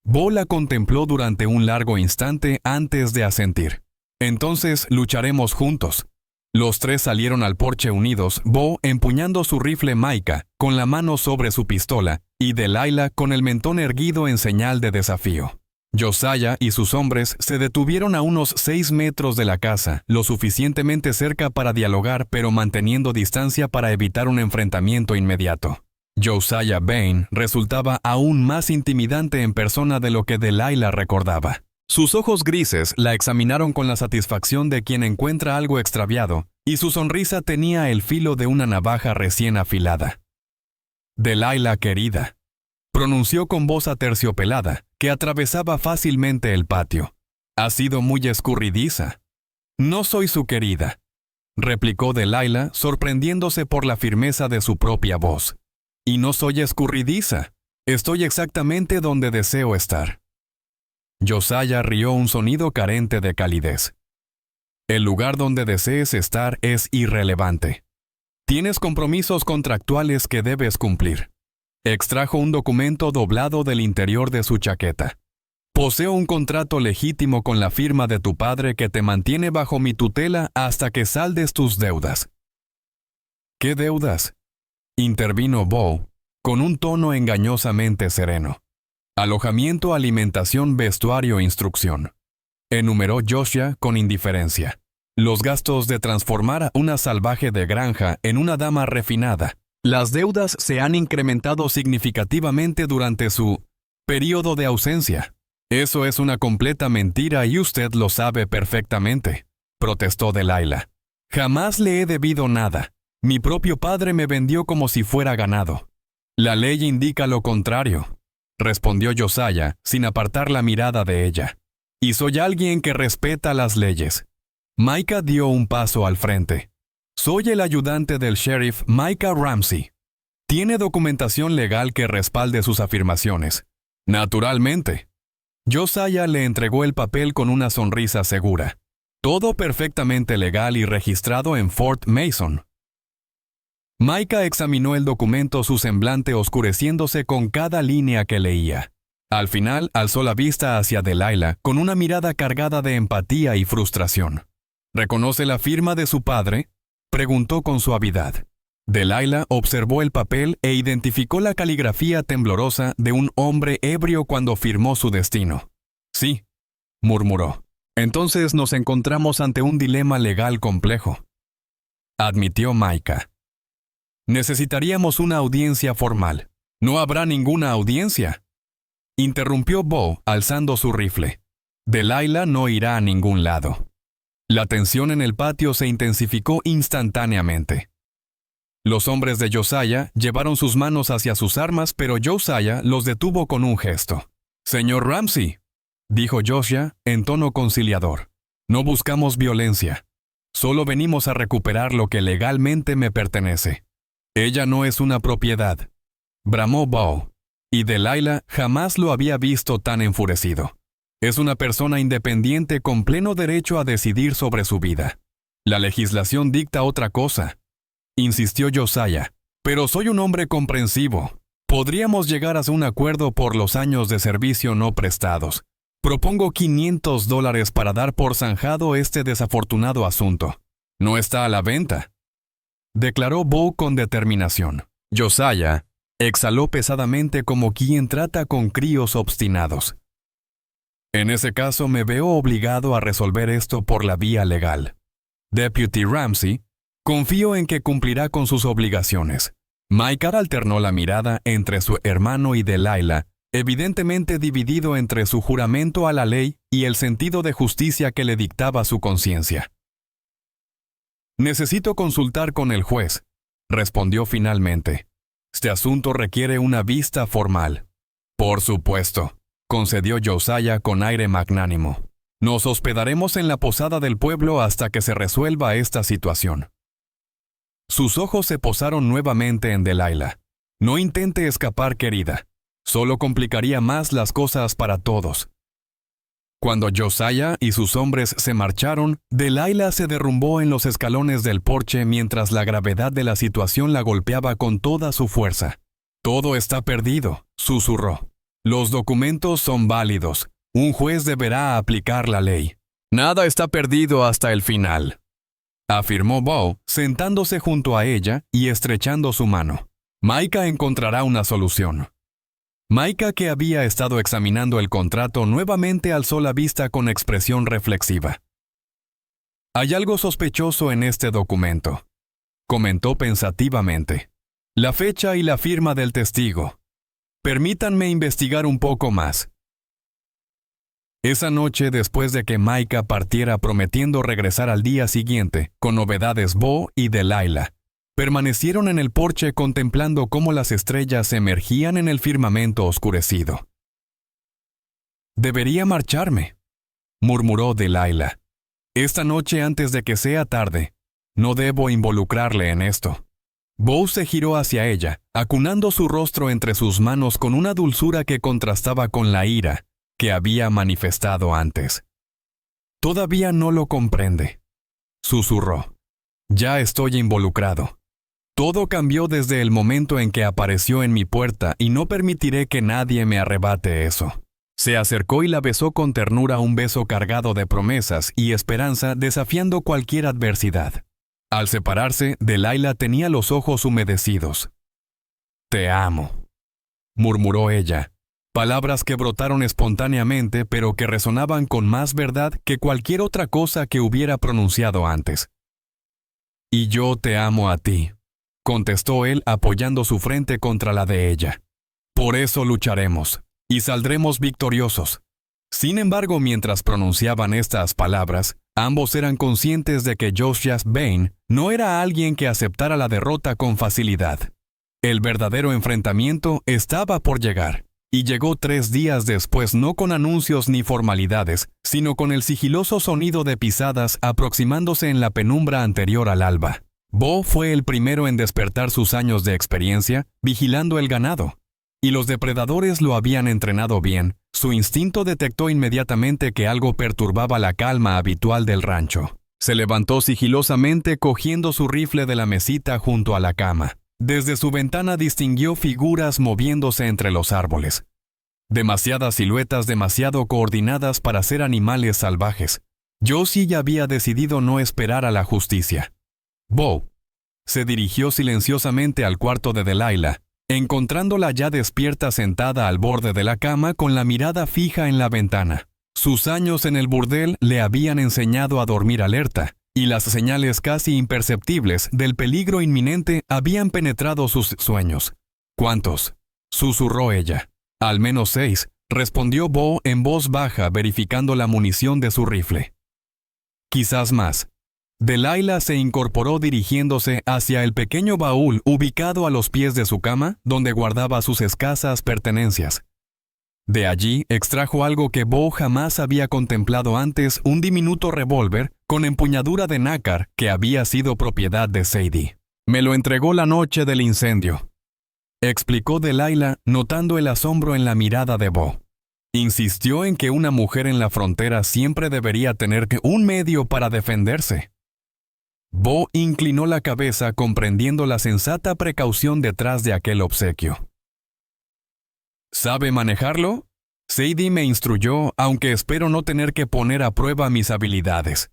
Speaker 1: Bo la contempló durante un largo instante antes de asentir. «Entonces lucharemos juntos». Los tres salieron al porche unidos, Bo empuñando su rifle Micah con la mano sobre su pistola y Delilah con el mentón erguido en señal de desafío. Josiah y sus hombres se detuvieron a unos 6 metros de la casa, lo suficientemente cerca para dialogar pero manteniendo distancia para evitar un enfrentamiento inmediato. Josiah Bain resultaba aún más intimidante en persona de lo que Delilah recordaba. Sus ojos grises la examinaron con la satisfacción de quien encuentra algo extraviado, y su sonrisa tenía el filo de una navaja recién afilada. «Delilah querida», pronunció con voz aterciopelada, que atravesaba fácilmente el patio. «Ha sido muy escurridiza». «No soy su querida», replicó Delilah, sorprendiéndose por la firmeza de su propia voz. «Y no soy escurridiza. Estoy exactamente donde deseo estar». Josiah rió un sonido carente de calidez. «El lugar donde desees estar es irrelevante. Tienes compromisos contractuales que debes cumplir». Extrajo un documento doblado del interior de su chaqueta. «Poseo un contrato legítimo con la firma de tu padre que te mantiene bajo mi tutela hasta que saldes tus deudas». «¿Qué deudas?», intervino Bo, con un tono engañosamente sereno. «Alojamiento, alimentación, vestuario, instrucción», enumeró Josiah con indiferencia. «Los gastos de transformar a una salvaje de granja en una dama refinada. Las deudas se han incrementado significativamente durante su periodo de ausencia». «Eso es una completa mentira y usted lo sabe perfectamente», protestó Delilah. «Jamás le he debido nada. Mi propio padre me vendió como si fuera ganado». «La ley indica lo contrario», respondió Josiah sin apartar la mirada de ella. «Y soy alguien que respeta las leyes». Micah dio un paso al frente. «Soy el ayudante del sheriff Micah Ramsey. ¿Tiene documentación legal que respalde sus afirmaciones?» «Naturalmente». Josiah le entregó el papel con una sonrisa segura. «Todo perfectamente legal y registrado en Fort Mason». Micah examinó el documento, su semblante oscureciéndose con cada línea que leía. Al final, alzó la vista hacia Delilah con una mirada cargada de empatía y frustración. «¿Reconoce la firma de su padre?», preguntó con suavidad. Delilah observó el papel e identificó la caligrafía temblorosa de un hombre ebrio cuando firmó su destino. «Sí», murmuró. «Entonces nos encontramos ante un dilema legal complejo», admitió Micah. «Necesitaríamos una audiencia formal». «No habrá ninguna audiencia», interrumpió Bo alzando su rifle. «Delilah no irá a ningún lado». La tensión en el patio se intensificó instantáneamente. Los hombres de Josiah llevaron sus manos hacia sus armas, pero Josiah los detuvo con un gesto. «Señor Ramsey», dijo Josiah en tono conciliador, «no buscamos violencia. Solo venimos a recuperar lo que legalmente me pertenece. Ella no es una propiedad, bramó Bo, y Delilah jamás lo había visto tan enfurecido. Es una persona independiente con pleno derecho a decidir sobre su vida. La legislación dicta otra cosa, insistió Josiah, pero soy un hombre comprensivo. Podríamos llegar a un acuerdo por los años de servicio no prestados. Propongo $500 para dar por zanjado este desafortunado asunto. No está a la venta, declaró Bo con determinación. Josiah exhaló pesadamente como quien trata con críos obstinados. En ese caso me veo obligado a resolver esto por la vía legal. Deputy Ramsey, confío en que cumplirá con sus obligaciones. Micah alternó la mirada entre su hermano y Delilah, evidentemente dividido entre su juramento a la ley y el sentido de justicia que le dictaba su conciencia. Necesito consultar con el juez, respondió finalmente. Este asunto requiere una vista formal. Por supuesto, concedió Josiah con aire magnánimo. Nos hospedaremos en la posada del pueblo hasta que se resuelva esta situación. Sus ojos se posaron nuevamente en Delilah. No intente escapar, querida. Solo complicaría más las cosas para todos. Cuando Josiah y sus hombres se marcharon, Delilah se derrumbó en los escalones del porche mientras la gravedad de la situación la golpeaba con toda su fuerza. Todo está perdido, susurró. Los documentos son válidos. Un juez deberá aplicar la ley. Nada está perdido hasta el final, afirmó Bo, sentándose junto a ella y estrechando su mano. Micah encontrará una solución. Micah, que había estado examinando el contrato, nuevamente alzó la vista con expresión reflexiva. Hay algo sospechoso en este documento, comentó pensativamente. La fecha y la firma del testigo. Permítanme investigar un poco más. Esa noche, después de que Micah partiera prometiendo regresar al día siguiente, con novedades, Bo y Delilah permanecieron en el porche contemplando cómo las estrellas emergían en el firmamento oscurecido. Debería marcharme, murmuró Delilah. Esta noche antes de que sea tarde. No debo involucrarle en esto. Bo se giró hacia ella, acunando su rostro entre sus manos con una dulzura que contrastaba con la ira que había manifestado antes. Todavía no lo comprende, susurró. Ya estoy involucrado. Todo cambió desde el momento en que apareció en mi puerta y no permitiré que nadie me arrebate eso. Se acercó y la besó con ternura, un beso cargado de promesas y esperanza, desafiando cualquier adversidad. Al separarse, Delilah tenía los ojos humedecidos. «Te amo», murmuró ella, palabras que brotaron espontáneamente pero que resonaban con más verdad que cualquier otra cosa que hubiera pronunciado antes. «Y yo te amo a ti», contestó él apoyando su frente contra la de ella. «Por eso lucharemos, y saldremos victoriosos». Sin embargo, mientras pronunciaban estas palabras, ambos eran conscientes de que Josiah Bain no era alguien que aceptara la derrota con facilidad. El verdadero enfrentamiento estaba por llegar, y llegó 3 días después, no con anuncios ni formalidades, sino con el sigiloso sonido de pisadas aproximándose en la penumbra anterior al alba. Bo fue el primero en despertar sus años de experiencia vigilando el ganado, y los depredadores lo habían entrenado bien. Su instinto detectó inmediatamente que algo perturbaba la calma habitual del rancho. Se levantó sigilosamente cogiendo su rifle de la mesita junto a la cama. Desde su ventana distinguió figuras moviéndose entre los árboles. Demasiadas siluetas demasiado coordinadas para ser animales salvajes. Josie ya había decidido no esperar a la justicia. Bo se dirigió silenciosamente al cuarto de Delilah, encontrándola ya despierta sentada al borde de la cama con la mirada fija en la ventana. Sus años en el burdel le habían enseñado a dormir alerta, y las señales casi imperceptibles del peligro inminente habían penetrado sus sueños. «¿Cuántos?», susurró ella. «Al menos 6», respondió Bo en voz baja, verificando la munición de su rifle. «Quizás más». Delilah se incorporó dirigiéndose hacia el pequeño baúl ubicado a los pies de su cama, donde guardaba sus escasas pertenencias. De allí extrajo algo que Bo jamás había contemplado antes, un diminuto revólver con empuñadura de nácar que había sido propiedad de Sadie. Me lo entregó la noche del incendio, explicó Delilah, notando el asombro en la mirada de Bo. Insistió en que una mujer en la frontera siempre debería tener un medio para defenderse. Bo inclinó la cabeza comprendiendo la sensata precaución detrás de aquel obsequio. ¿Sabe manejarlo? Sadie me instruyó, aunque espero no tener que poner a prueba mis habilidades.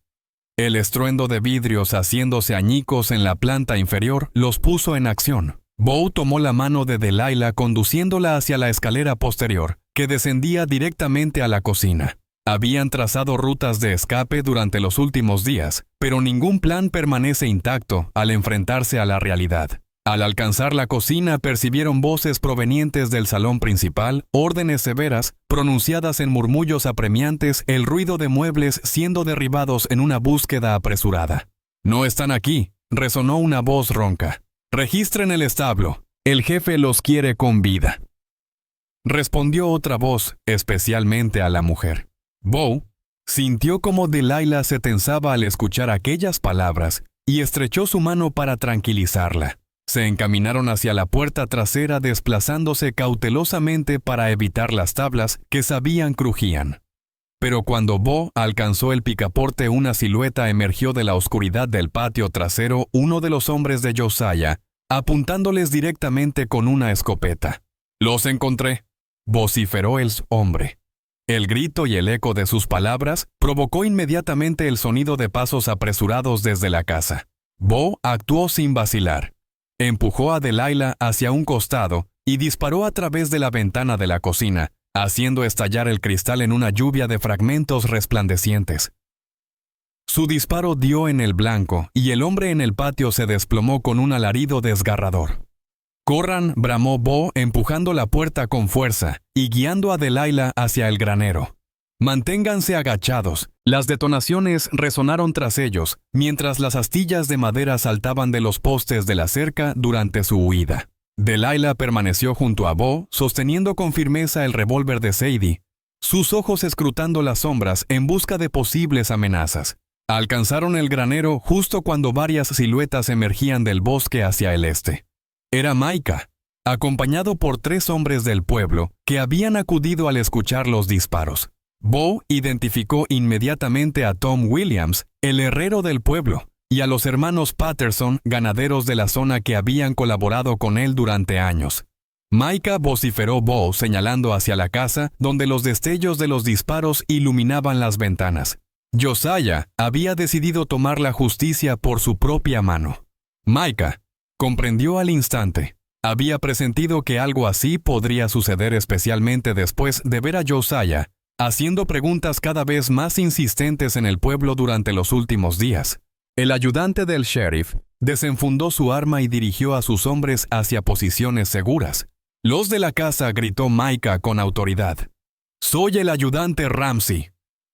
Speaker 1: El estruendo de vidrios haciéndose añicos en la planta inferior los puso en acción. Bo tomó la mano de Delilah conduciéndola hacia la escalera posterior, que descendía directamente a la cocina. Habían trazado rutas de escape durante los últimos días, pero ningún plan permanece intacto al enfrentarse a la realidad. Al alcanzar la cocina percibieron voces provenientes del salón principal, órdenes severas, pronunciadas en murmullos apremiantes, el ruido de muebles siendo derribados en una búsqueda apresurada. «No están aquí», resonó una voz ronca. «Registren el establo. El jefe los quiere con vida», respondió otra voz, especialmente a la mujer. Bo sintió como Delilah se tensaba al escuchar aquellas palabras y estrechó su mano para tranquilizarla. Se encaminaron hacia la puerta trasera desplazándose cautelosamente para evitar las tablas que sabían crujían. Pero cuando Bo alcanzó el picaporte, una silueta emergió de la oscuridad del patio trasero, uno de los hombres de Josiah, apuntándoles directamente con una escopeta. «Los encontré», vociferó el hombre. El grito y el eco de sus palabras provocó inmediatamente el sonido de pasos apresurados desde la casa. Bo actuó sin vacilar. Empujó a Delilah hacia un costado y disparó a través de la ventana de la cocina, haciendo estallar el cristal en una lluvia de fragmentos resplandecientes. Su disparo dio en el blanco y el hombre en el patio se desplomó con un alarido desgarrador. «Corran», bramó Bo, empujando la puerta con fuerza y guiando a Delilah hacia el granero. «Manténganse agachados». Las detonaciones resonaron tras ellos, mientras las astillas de madera saltaban de los postes de la cerca durante su huida. Delilah permaneció junto a Bo, sosteniendo con firmeza el revólver de Sadie, sus ojos escrutando las sombras en busca de posibles amenazas. Alcanzaron el granero justo cuando varias siluetas emergían del bosque hacia el este. Era Micah, acompañado por 3 hombres del pueblo que habían acudido al escuchar los disparos. Bo identificó inmediatamente a Tom Williams, el herrero del pueblo, y a los hermanos Patterson, ganaderos de la zona que habían colaborado con él durante años. Micah vociferó Bo señalando hacia la casa donde los destellos de los disparos iluminaban las ventanas. Josiah había decidido tomar la justicia por su propia mano. Micah comprendió al instante. Había presentido que algo así podría suceder, especialmente después de ver a Josiah haciendo preguntas cada vez más insistentes en el pueblo durante los últimos días. El ayudante del sheriff desenfundó su arma y dirigió a sus hombres hacia posiciones seguras. «Los de la casa», gritó Micah con autoridad. «Soy el ayudante Ramsey.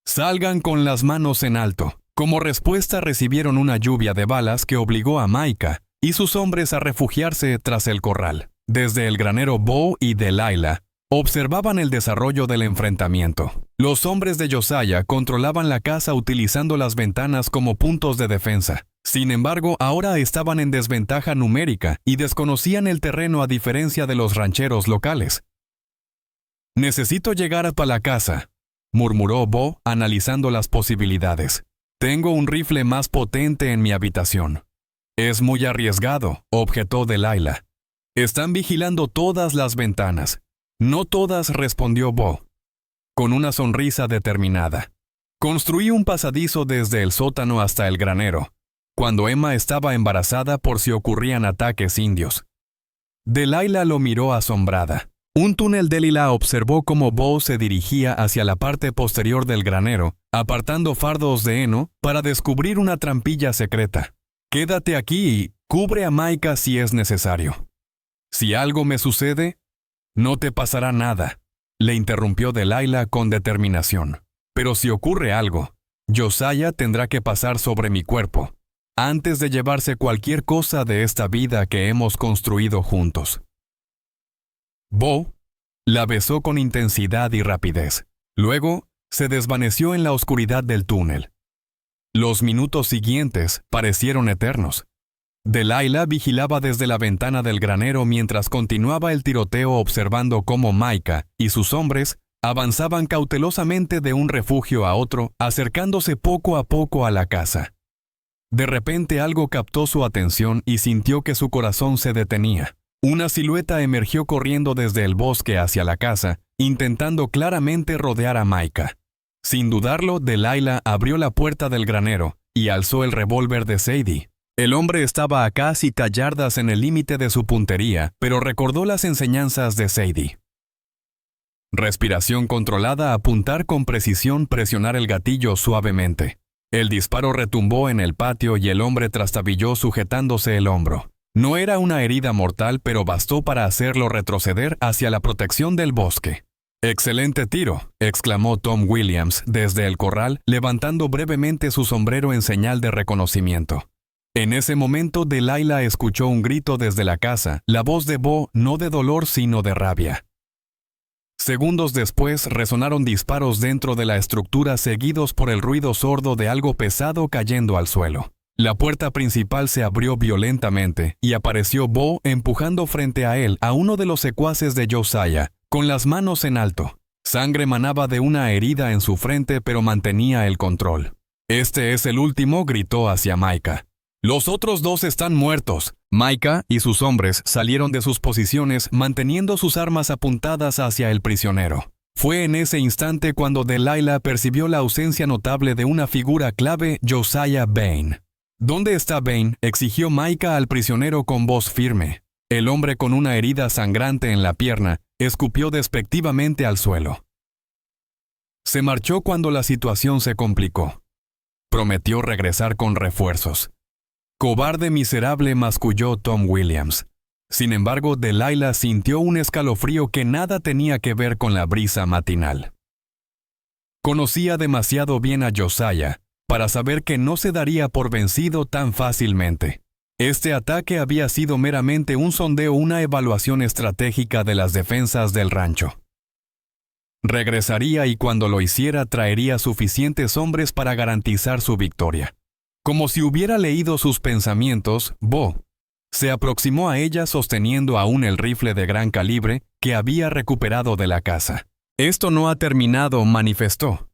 Speaker 1: Salgan con las manos en alto». Como respuesta recibieron una lluvia de balas que obligó a Micah y sus hombres a refugiarse tras el corral. Desde el granero, Bo y Delilah observaban el desarrollo del enfrentamiento. Los hombres de Josiah controlaban la casa utilizando las ventanas como puntos de defensa. Sin embargo, ahora estaban en desventaja numérica y desconocían el terreno a diferencia de los rancheros locales. «Necesito llegar hasta la casa», murmuró Bo, analizando las posibilidades. «Tengo un rifle más potente en mi habitación». «Es muy arriesgado», objetó Delilah. «Están vigilando todas las ventanas». «No todas», respondió Bo, con una sonrisa determinada. «Construí un pasadizo desde el sótano hasta el granero, cuando Emma estaba embarazada, por si ocurrían ataques indios». Delilah lo miró asombrada. Un túnel. Delilah observó cómo Bo se dirigía hacia la parte posterior del granero, apartando fardos de heno para descubrir una trampilla secreta. «Quédate aquí y cubre a Micah si es necesario. Si algo me sucede, no te pasará nada», le interrumpió Delilah con determinación. «Pero si ocurre algo, Josiah tendrá que pasar sobre mi cuerpo, antes de llevarse cualquier cosa de esta vida que hemos construido juntos». Bo la besó con intensidad y rapidez. Luego se desvaneció en la oscuridad del túnel. Los minutos siguientes parecieron eternos. Delilah vigilaba desde la ventana del granero mientras continuaba el tiroteo, observando cómo Micah y sus hombres avanzaban cautelosamente de un refugio a otro, acercándose poco a poco a la casa. De repente algo captó su atención y sintió que su corazón se detenía. Una silueta emergió corriendo desde el bosque hacia la casa, intentando claramente rodear a Micah. Sin dudarlo, Delilah abrió la puerta del granero y alzó el revólver de Sadie. El hombre estaba a casi yardas en el límite de su puntería, pero recordó las enseñanzas de Sadie. Respiración controlada, apuntar con precisión, presionar el gatillo suavemente. El disparo retumbó en el patio y el hombre trastabilló sujetándose el hombro. No era una herida mortal, pero bastó para hacerlo retroceder hacia la protección del bosque. «¡Excelente tiro!», exclamó Tom Williams desde el corral, levantando brevemente su sombrero en señal de reconocimiento. En ese momento, Delilah escuchó un grito desde la casa, la voz de Bo, no de dolor sino de rabia. Segundos después, resonaron disparos dentro de la estructura, seguidos por el ruido sordo de algo pesado cayendo al suelo. La puerta principal se abrió violentamente y apareció Bo empujando frente a él a uno de los secuaces de Josiah, con las manos en alto. Sangre manaba de una herida en su frente, pero mantenía el control. «Este es el último», gritó hacia Micah. «Los otros dos están muertos». Micah y sus hombres salieron de sus posiciones manteniendo sus armas apuntadas hacia el prisionero. Fue en ese instante cuando Delilah percibió la ausencia notable de una figura clave, Josiah Bain. «¿Dónde está Bain?», exigió Micah al prisionero con voz firme. El hombre, con una herida sangrante en la pierna, escupió despectivamente al suelo. Se marchó cuando la situación se complicó. Prometió regresar con refuerzos. «Cobarde miserable», masculló Tom Williams. Sin embargo, Delilah sintió un escalofrío que nada tenía que ver con la brisa matinal. Conocía demasiado bien a Josiah para saber que no se daría por vencido tan fácilmente. Este ataque había sido meramente un sondeo, una evaluación estratégica de las defensas del rancho. Regresaría y cuando lo hiciera traería suficientes hombres para garantizar su victoria. Como si hubiera leído sus pensamientos, Bo se aproximó a ella sosteniendo aún el rifle de gran calibre que había recuperado de la casa. «Esto no ha terminado», manifestó.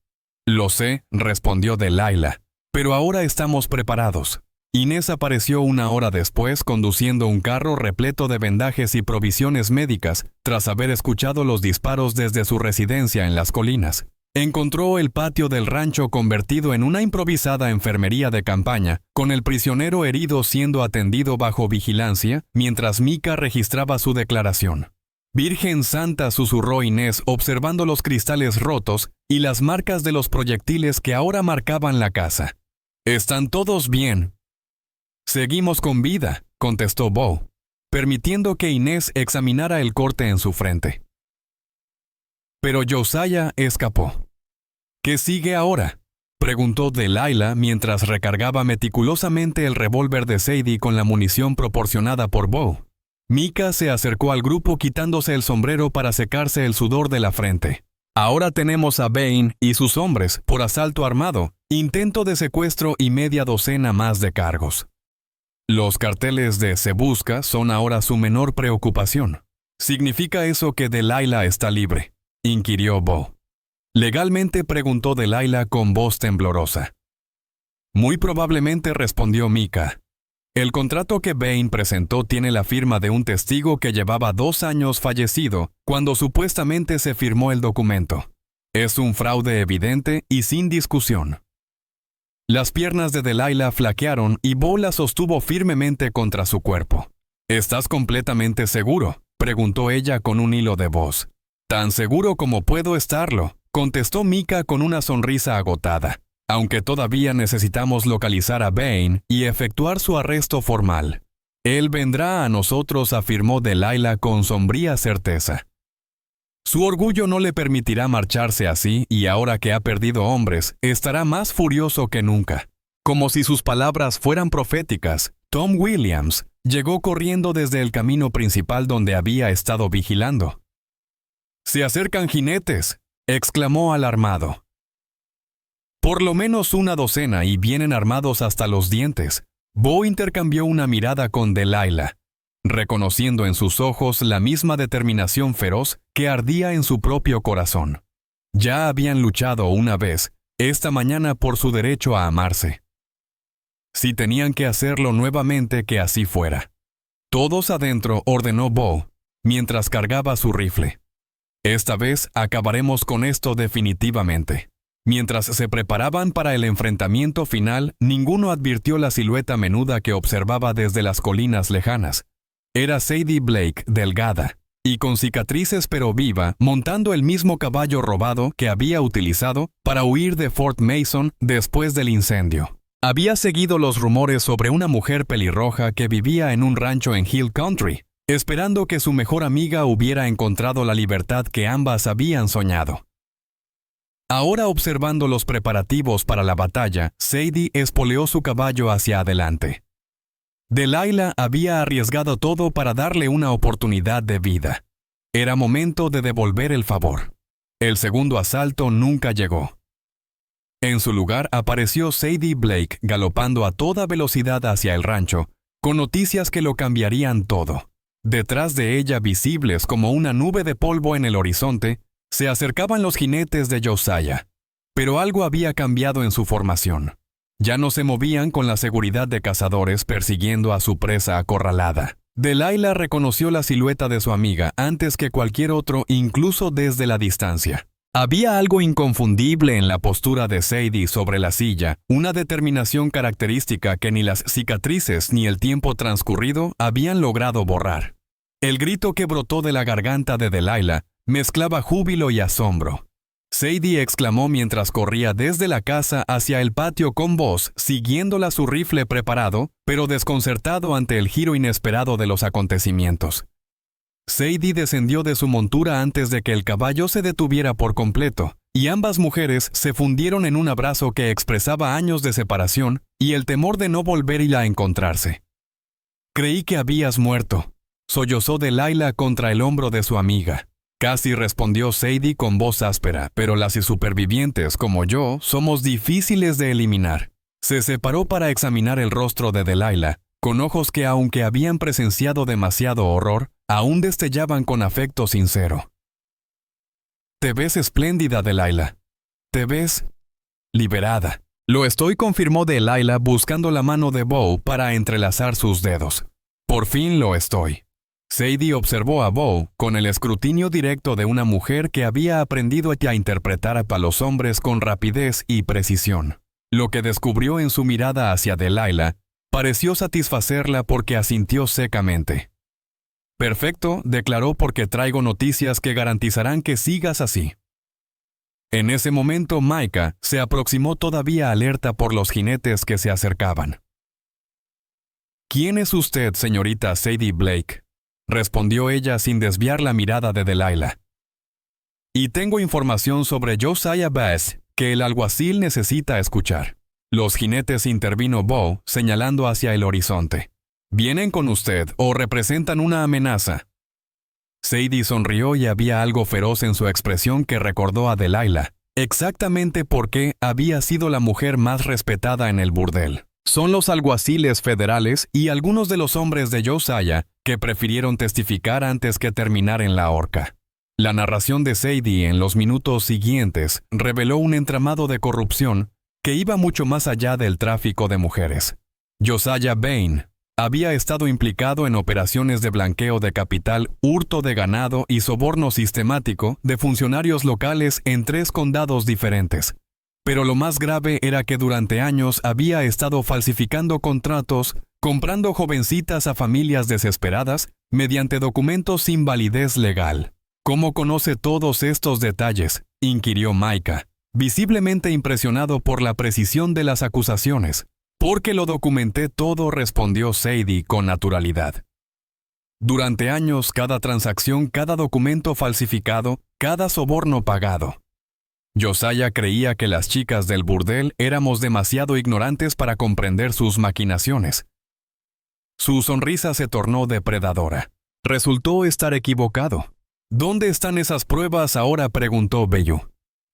Speaker 1: «Lo sé», respondió Delilah, «pero ahora estamos preparados». Inés apareció una hora después conduciendo un carro repleto de vendajes y provisiones médicas tras haber escuchado los disparos desde su residencia en las colinas. Encontró el patio del rancho convertido en una improvisada enfermería de campaña, con el prisionero herido siendo atendido bajo vigilancia mientras Micah registraba su declaración. «Virgen Santa», susurró Inés observando los cristales rotos y las marcas de los proyectiles que ahora marcaban la casa. «Están todos bien». «Seguimos con vida», contestó Bo, permitiendo que Inés examinara el corte en su frente. Pero Josiah escapó. «¿Qué sigue ahora?», preguntó Delilah mientras recargaba meticulosamente el revólver de Sadie con la munición proporcionada por Bo. Micah se acercó al grupo quitándose el sombrero para secarse el sudor de la frente. «Ahora tenemos a Bain y sus hombres por asalto armado, intento de secuestro y media docena más de cargos. Los carteles de Se Busca son ahora su menor preocupación». «¿Significa eso que Delilah está libre?», inquirió Bo. «Legalmente», preguntó Delilah con voz temblorosa. «Muy probablemente», respondió Micah. «El contrato que Bain presentó tiene la firma de un testigo que llevaba 2 años fallecido cuando supuestamente se firmó el documento. Es un fraude evidente y sin discusión». Las piernas de Delilah flaquearon y Bo la sostuvo firmemente contra su cuerpo. «¿Estás completamente seguro?», preguntó ella con un hilo de voz. «Tan seguro como puedo estarlo», contestó Micah con una sonrisa agotada. «Aunque todavía necesitamos localizar a Bain y efectuar su arresto formal. Él vendrá a nosotros», afirmó Delilah con sombría certeza. Su orgullo no le permitirá marcharse así y ahora que ha perdido hombres, estará más furioso que nunca. Como si sus palabras fueran proféticas, Tom Williams llegó corriendo desde el camino principal donde había estado vigilando. «¡Se acercan jinetes!», exclamó alarmado. Por lo menos una docena y vienen armados hasta los dientes. Bo intercambió una mirada con Delilah, reconociendo en sus ojos la misma determinación feroz que ardía en su propio corazón. Ya habían luchado una vez, esta mañana, por su derecho a amarse. Si tenían que hacerlo nuevamente, que así fuera. Todos adentro, ordenó Bo, mientras cargaba su rifle. Esta vez acabaremos con esto definitivamente. Mientras se preparaban para el enfrentamiento final, ninguno advirtió la silueta menuda que observaba desde las colinas lejanas. Era Sadie Blake, delgada, y con cicatrices pero viva, montando el mismo caballo robado que había utilizado para huir de Fort Mason después del incendio. Había seguido los rumores sobre una mujer pelirroja que vivía en un rancho en Hill Country, esperando que su mejor amiga hubiera encontrado la libertad que ambas habían soñado. Ahora, observando los preparativos para la batalla, Sadie espoleó su caballo hacia adelante. Delilah había arriesgado todo para darle una oportunidad de vida. Era momento de devolver el favor. El segundo asalto nunca llegó. En su lugar apareció Sadie Blake galopando a toda velocidad hacia el rancho, con noticias que lo cambiarían todo. Detrás de ella, visibles como una nube de polvo en el horizonte, se acercaban los jinetes de Josiah. Pero algo había cambiado en su formación. Ya no se movían con la seguridad de cazadores persiguiendo a su presa acorralada. Delilah reconoció la silueta de su amiga antes que cualquier otro, incluso desde la distancia. Había algo inconfundible en la postura de Sadie sobre la silla, una determinación característica que ni las cicatrices ni el tiempo transcurrido habían logrado borrar. El grito que brotó de la garganta de Delilah mezclaba júbilo y asombro. Sadie exclamó mientras corría desde la casa hacia el patio con voz, siguiéndola su rifle preparado, pero desconcertado ante el giro inesperado de los acontecimientos. Sadie descendió de su montura antes de que el caballo se detuviera por completo, y ambas mujeres se fundieron en un abrazo que expresaba años de separación y el temor de no volver a encontrarse. «Creí que habías muerto», sollozó Delilah contra el hombro de su amiga. Casi respondió Sadie con voz áspera, pero las supervivientes como yo somos difíciles de eliminar. Se separó para examinar el rostro de Delilah, con ojos que, aunque habían presenciado demasiado horror, aún destellaban con afecto sincero. «Te ves espléndida, Delilah. Te ves liberada». «Lo estoy», confirmó Delilah buscando la mano de Bo para entrelazar sus dedos. «Por fin lo estoy». Sadie observó a Bo con el escrutinio directo de una mujer que había aprendido a interpretar a los hombres con rapidez y precisión. Lo que descubrió en su mirada hacia Delilah pareció satisfacerla porque asintió secamente. «Perfecto», declaró, «porque traigo noticias que garantizarán que sigas así». En ese momento Micah se aproximó todavía alerta por los jinetes que se acercaban. «¿Quién es usted, señorita Sadie Blake?», respondió ella sin desviar la mirada de Delilah. «Y tengo información sobre Josiah Bass que el alguacil necesita escuchar». Los jinetes, intervino Bo, señalando hacia el horizonte. «¿Vienen con usted o representan una amenaza?». Sadie sonrió y había algo feroz en su expresión que recordó a Delilah, exactamente por qué había sido la mujer más respetada en el burdel. Son los alguaciles federales y algunos de los hombres de Josiah que prefirieron testificar antes que terminar en la horca. La narración de Sadie en los minutos siguientes reveló un entramado de corrupción que iba mucho más allá del tráfico de mujeres. Josiah Bain había estado implicado en operaciones de blanqueo de capital, hurto de ganado y soborno sistemático de funcionarios locales en 3 condados diferentes. Pero lo más grave era que durante años había estado falsificando contratos, comprando jovencitas a familias desesperadas mediante documentos sin validez legal. «¿Cómo conoce todos estos detalles?», inquirió Micah, visiblemente impresionado por la precisión de las acusaciones. «Porque lo documenté todo», respondió Sadie con naturalidad. «Durante años, cada transacción, cada documento falsificado, cada soborno pagado». Josiah creía que las chicas del burdel éramos demasiado ignorantes para comprender sus maquinaciones. Su sonrisa se tornó depredadora. Resultó estar equivocado. «¿Dónde están esas pruebas ahora?», preguntó Bellew.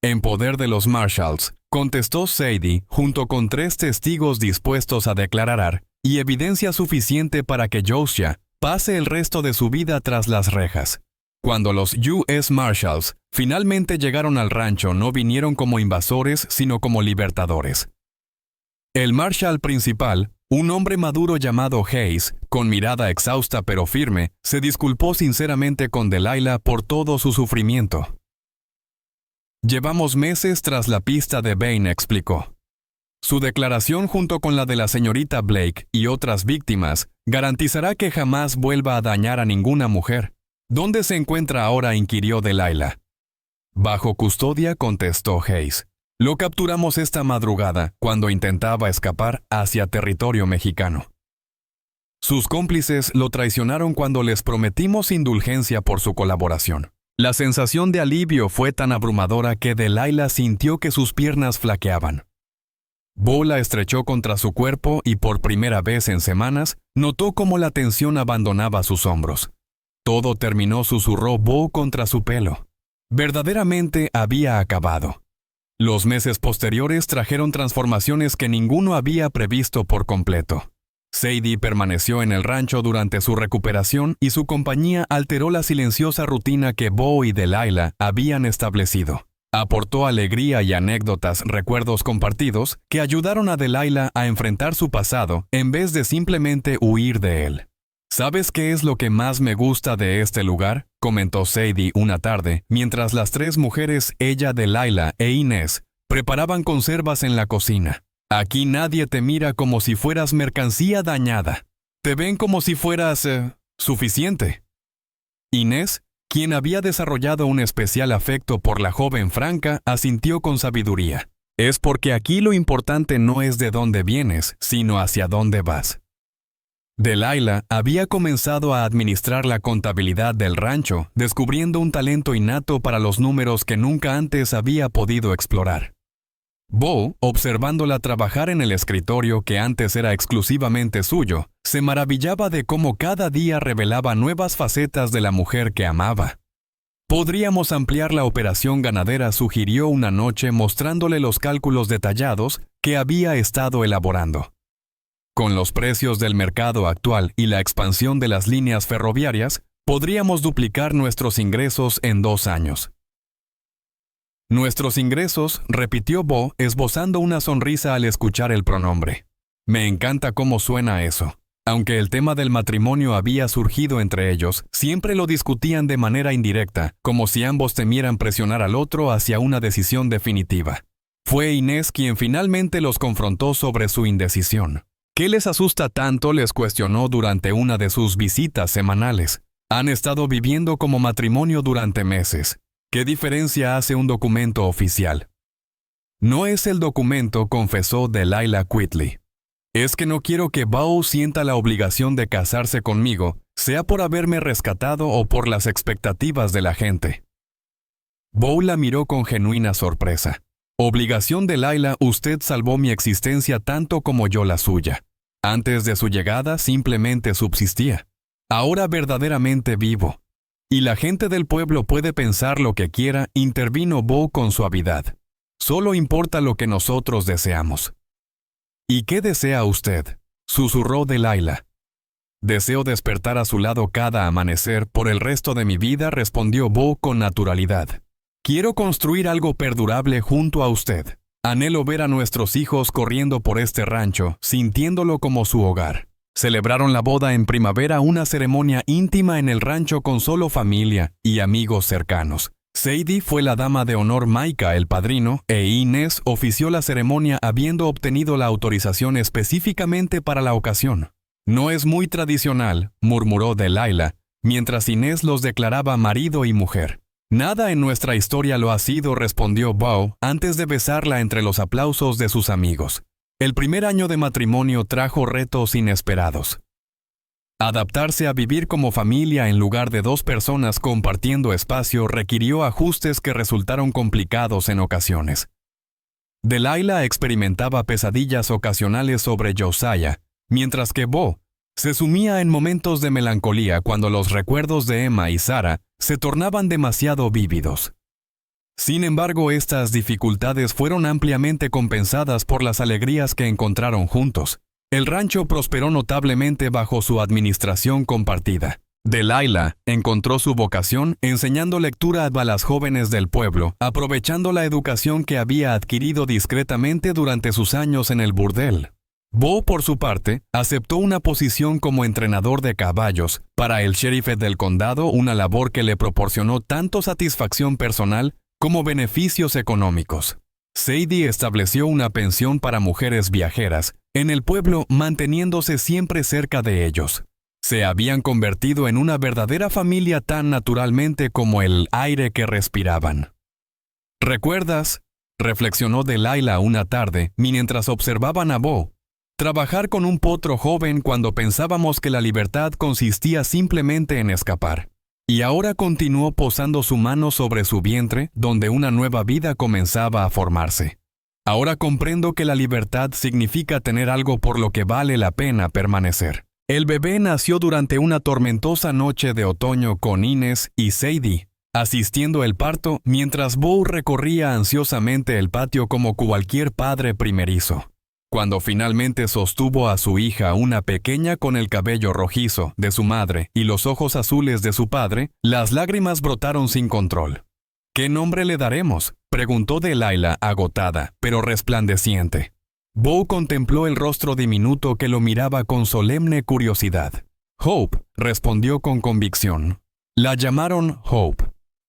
Speaker 1: «En poder de los Marshalls», contestó Sadie junto con 3 testigos dispuestos a declarar y evidencia suficiente para que Josiah pase el resto de su vida tras las rejas. Cuando los U.S. Marshals finalmente llegaron al rancho, no vinieron como invasores, sino como libertadores. El marshal principal, un hombre maduro llamado Hayes, con mirada exhausta pero firme, se disculpó sinceramente con Delilah por todo su sufrimiento. Llevamos meses tras la pista de Bain, explicó. Su declaración junto con la de la señorita Blake y otras víctimas garantizará que jamás vuelva a dañar a ninguna mujer. ¿Dónde se encuentra ahora?, inquirió Delilah. Bajo custodia, contestó Hayes. Lo capturamos esta madrugada cuando intentaba escapar hacia territorio mexicano. Sus cómplices lo traicionaron cuando les prometimos indulgencia por su colaboración. La sensación de alivio fue tan abrumadora que Delilah sintió que sus piernas flaqueaban. Bo la estrechó contra su cuerpo y por primera vez en semanas notó cómo la tensión abandonaba sus hombros. Todo terminó, susurró Bo contra su pelo. Verdaderamente había acabado. Los meses posteriores trajeron transformaciones que ninguno había previsto por completo. Sadie permaneció en el rancho durante su recuperación y su compañía alteró la silenciosa rutina que Bo y Delilah habían establecido. Aportó alegría y anécdotas, recuerdos compartidos, que ayudaron a Delilah a enfrentar su pasado en vez de simplemente huir de él. ¿Sabes qué es lo que más me gusta de este lugar?, comentó Sadie una tarde, mientras las 3 mujeres, ella, Delilah e Inés, preparaban conservas en la cocina. Aquí nadie te mira como si fueras mercancía dañada. Te ven como si fueras suficiente. Inés, quien había desarrollado un especial afecto por la joven franca, asintió con sabiduría. Es porque aquí lo importante no es de dónde vienes, sino hacia dónde vas. Delilah había comenzado a administrar la contabilidad del rancho, descubriendo un talento innato para los números que nunca antes había podido explorar. Bo, observándola trabajar en el escritorio que antes era exclusivamente suyo, se maravillaba de cómo cada día revelaba nuevas facetas de la mujer que amaba. Podríamos ampliar la operación ganadera, sugirió una noche mostrándole los cálculos detallados que había estado elaborando. Con los precios del mercado actual y la expansión de las líneas ferroviarias, podríamos duplicar nuestros ingresos en 2 años. Nuestros ingresos, repitió Bo, esbozando una sonrisa al escuchar el pronombre. Me encanta cómo suena eso. Aunque el tema del matrimonio había surgido entre ellos, siempre lo discutían de manera indirecta, como si ambos temieran presionar al otro hacia una decisión definitiva. Fue Inés quien finalmente los confrontó sobre su indecisión. ¿Qué les asusta tanto?, les cuestionó durante una de sus visitas semanales. Han estado viviendo como matrimonio durante meses. ¿Qué diferencia hace un documento oficial? No es el documento, confesó Delilah Quitley. Es que no quiero que Bo sienta la obligación de casarse conmigo, sea por haberme rescatado o por las expectativas de la gente. Bo la miró con genuina sorpresa. Obligación, Delilah, usted salvó mi existencia tanto como yo la suya. Antes de su llegada simplemente subsistía. Ahora verdaderamente vivo. Y la gente del pueblo puede pensar lo que quiera, intervino Bo con suavidad. Solo importa lo que nosotros deseamos. ¿Y qué desea usted?, susurró Delilah. Deseo despertar a su lado cada amanecer por el resto de mi vida, respondió Bo con naturalidad. Quiero construir algo perdurable junto a usted. Anhelo ver a nuestros hijos corriendo por este rancho, sintiéndolo como su hogar. Celebraron la boda en primavera, una ceremonia íntima en el rancho con solo familia y amigos cercanos. Sadie fue la dama de honor, Micah el padrino, e Inés ofició la ceremonia habiendo obtenido la autorización específicamente para la ocasión. No es muy tradicional, murmuró Delilah, mientras Inés los declaraba marido y mujer. Nada en nuestra historia lo ha sido, respondió Bo, antes de besarla entre los aplausos de sus amigos. El primer año de matrimonio trajo retos inesperados. Adaptarse a vivir como familia en lugar de 2 personas compartiendo espacio requirió ajustes que resultaron complicados en ocasiones. Delilah experimentaba pesadillas ocasionales sobre Josiah, mientras que Bo se sumía en momentos de melancolía cuando los recuerdos de Emma y Sarah se tornaban demasiado vívidos. Sin embargo, estas dificultades fueron ampliamente compensadas por las alegrías que encontraron juntos. El rancho prosperó notablemente bajo su administración compartida. Delilah encontró su vocación enseñando lectura a las jóvenes del pueblo, aprovechando la educación que había adquirido discretamente durante sus años en el burdel. Bo, por su parte, aceptó una posición como entrenador de caballos para el sheriff del condado, una labor que le proporcionó tanto satisfacción personal como beneficios económicos. Sadie estableció una pensión para mujeres viajeras en el pueblo, manteniéndose siempre cerca de ellos. Se habían convertido en una verdadera familia tan naturalmente como el aire que respiraban. ¿Recuerdas?, reflexionó Delilah una tarde mientras observaban a Bo, trabajar con un potro joven cuando pensábamos que la libertad consistía simplemente en escapar. Y ahora continuó posando su mano sobre su vientre, donde una nueva vida comenzaba a formarse. Ahora comprendo que la libertad significa tener algo por lo que vale la pena permanecer. El bebé nació durante una tormentosa noche de otoño con Ines y Sadie asistiendo al parto mientras Bo recorría ansiosamente el patio como cualquier padre primerizo. Cuando finalmente sostuvo a su hija, una pequeña con el cabello rojizo de su madre y los ojos azules de su padre, las lágrimas brotaron sin control. ¿Qué nombre le daremos?, preguntó Delilah, agotada, pero resplandeciente. Bo contempló el rostro diminuto que lo miraba con solemne curiosidad. Hope, respondió con convicción. La llamaron Hope.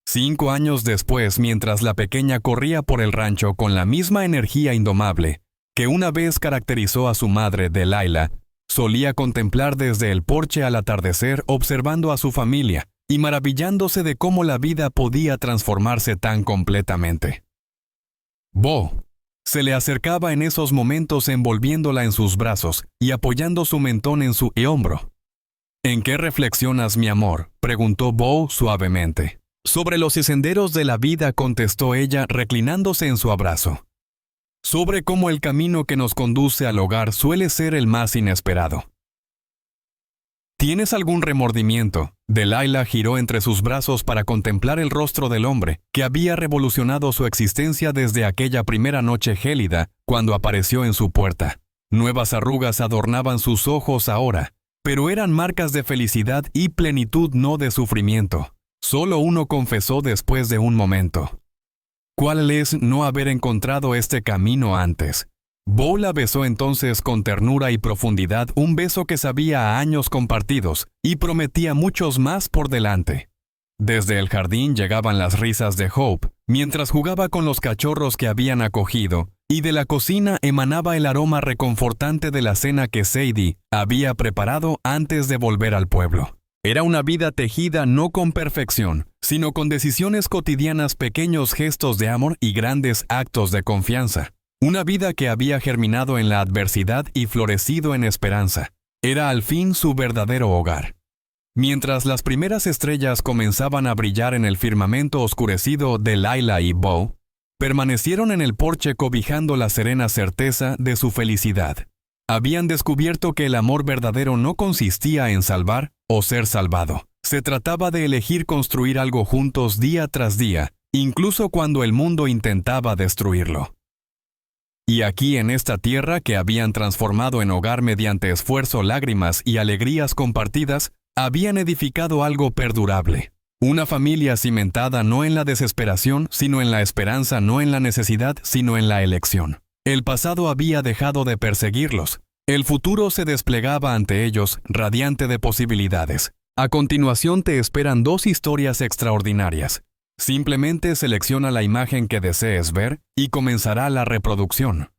Speaker 1: 5 años después, mientras la pequeña corría por el rancho con la misma energía indomable que una vez caracterizó a su madre, Delilah, solía contemplar desde el porche al atardecer observando a su familia y maravillándose de cómo la vida podía transformarse tan completamente. Bo se le acercaba en esos momentos envolviéndola en sus brazos y apoyando su mentón en su hombro. ¿En qué reflexionas, mi amor?, preguntó Bo suavemente. Sobre los senderos de la vida, contestó ella reclinándose en su abrazo. Sobre cómo el camino que nos conduce al hogar suele ser el más inesperado. ¿Tienes algún remordimiento? Delilah giró entre sus brazos para contemplar el rostro del hombre que había revolucionado su existencia desde aquella primera noche gélida cuando apareció en su puerta. Nuevas arrugas adornaban sus ojos ahora, pero eran marcas de felicidad y plenitud, no de sufrimiento. Solo uno confesó después de un momento. ¿Cuál es no haber encontrado este camino antes? Bo la besó entonces con ternura y profundidad, un beso que sabía a años compartidos y prometía muchos más por delante. Desde el jardín llegaban las risas de Hope, mientras jugaba con los cachorros que habían acogido, y de la cocina emanaba el aroma reconfortante de la cena que Sadie había preparado antes de volver al pueblo. Era una vida tejida no con perfección, sino con decisiones cotidianas, pequeños gestos de amor y grandes actos de confianza. Una vida que había germinado en la adversidad y florecido en esperanza. Era al fin su verdadero hogar. Mientras las primeras estrellas comenzaban a brillar en el firmamento oscurecido, Delilah y Bo permanecieron en el porche cobijando la serena certeza de su felicidad. Habían descubierto que el amor verdadero no consistía en salvar o ser salvado. Se trataba de elegir construir algo juntos día tras día, incluso cuando el mundo intentaba destruirlo. Y aquí en esta tierra que habían transformado en hogar mediante esfuerzo, lágrimas y alegrías compartidas, habían edificado algo perdurable. Una familia cimentada no en la desesperación, sino en la esperanza, no en la necesidad, sino en la elección. El pasado había dejado de perseguirlos. El futuro se desplegaba ante ellos, radiante de posibilidades. A continuación te esperan 2 historias extraordinarias. Simplemente selecciona la imagen que desees ver y comenzará la reproducción.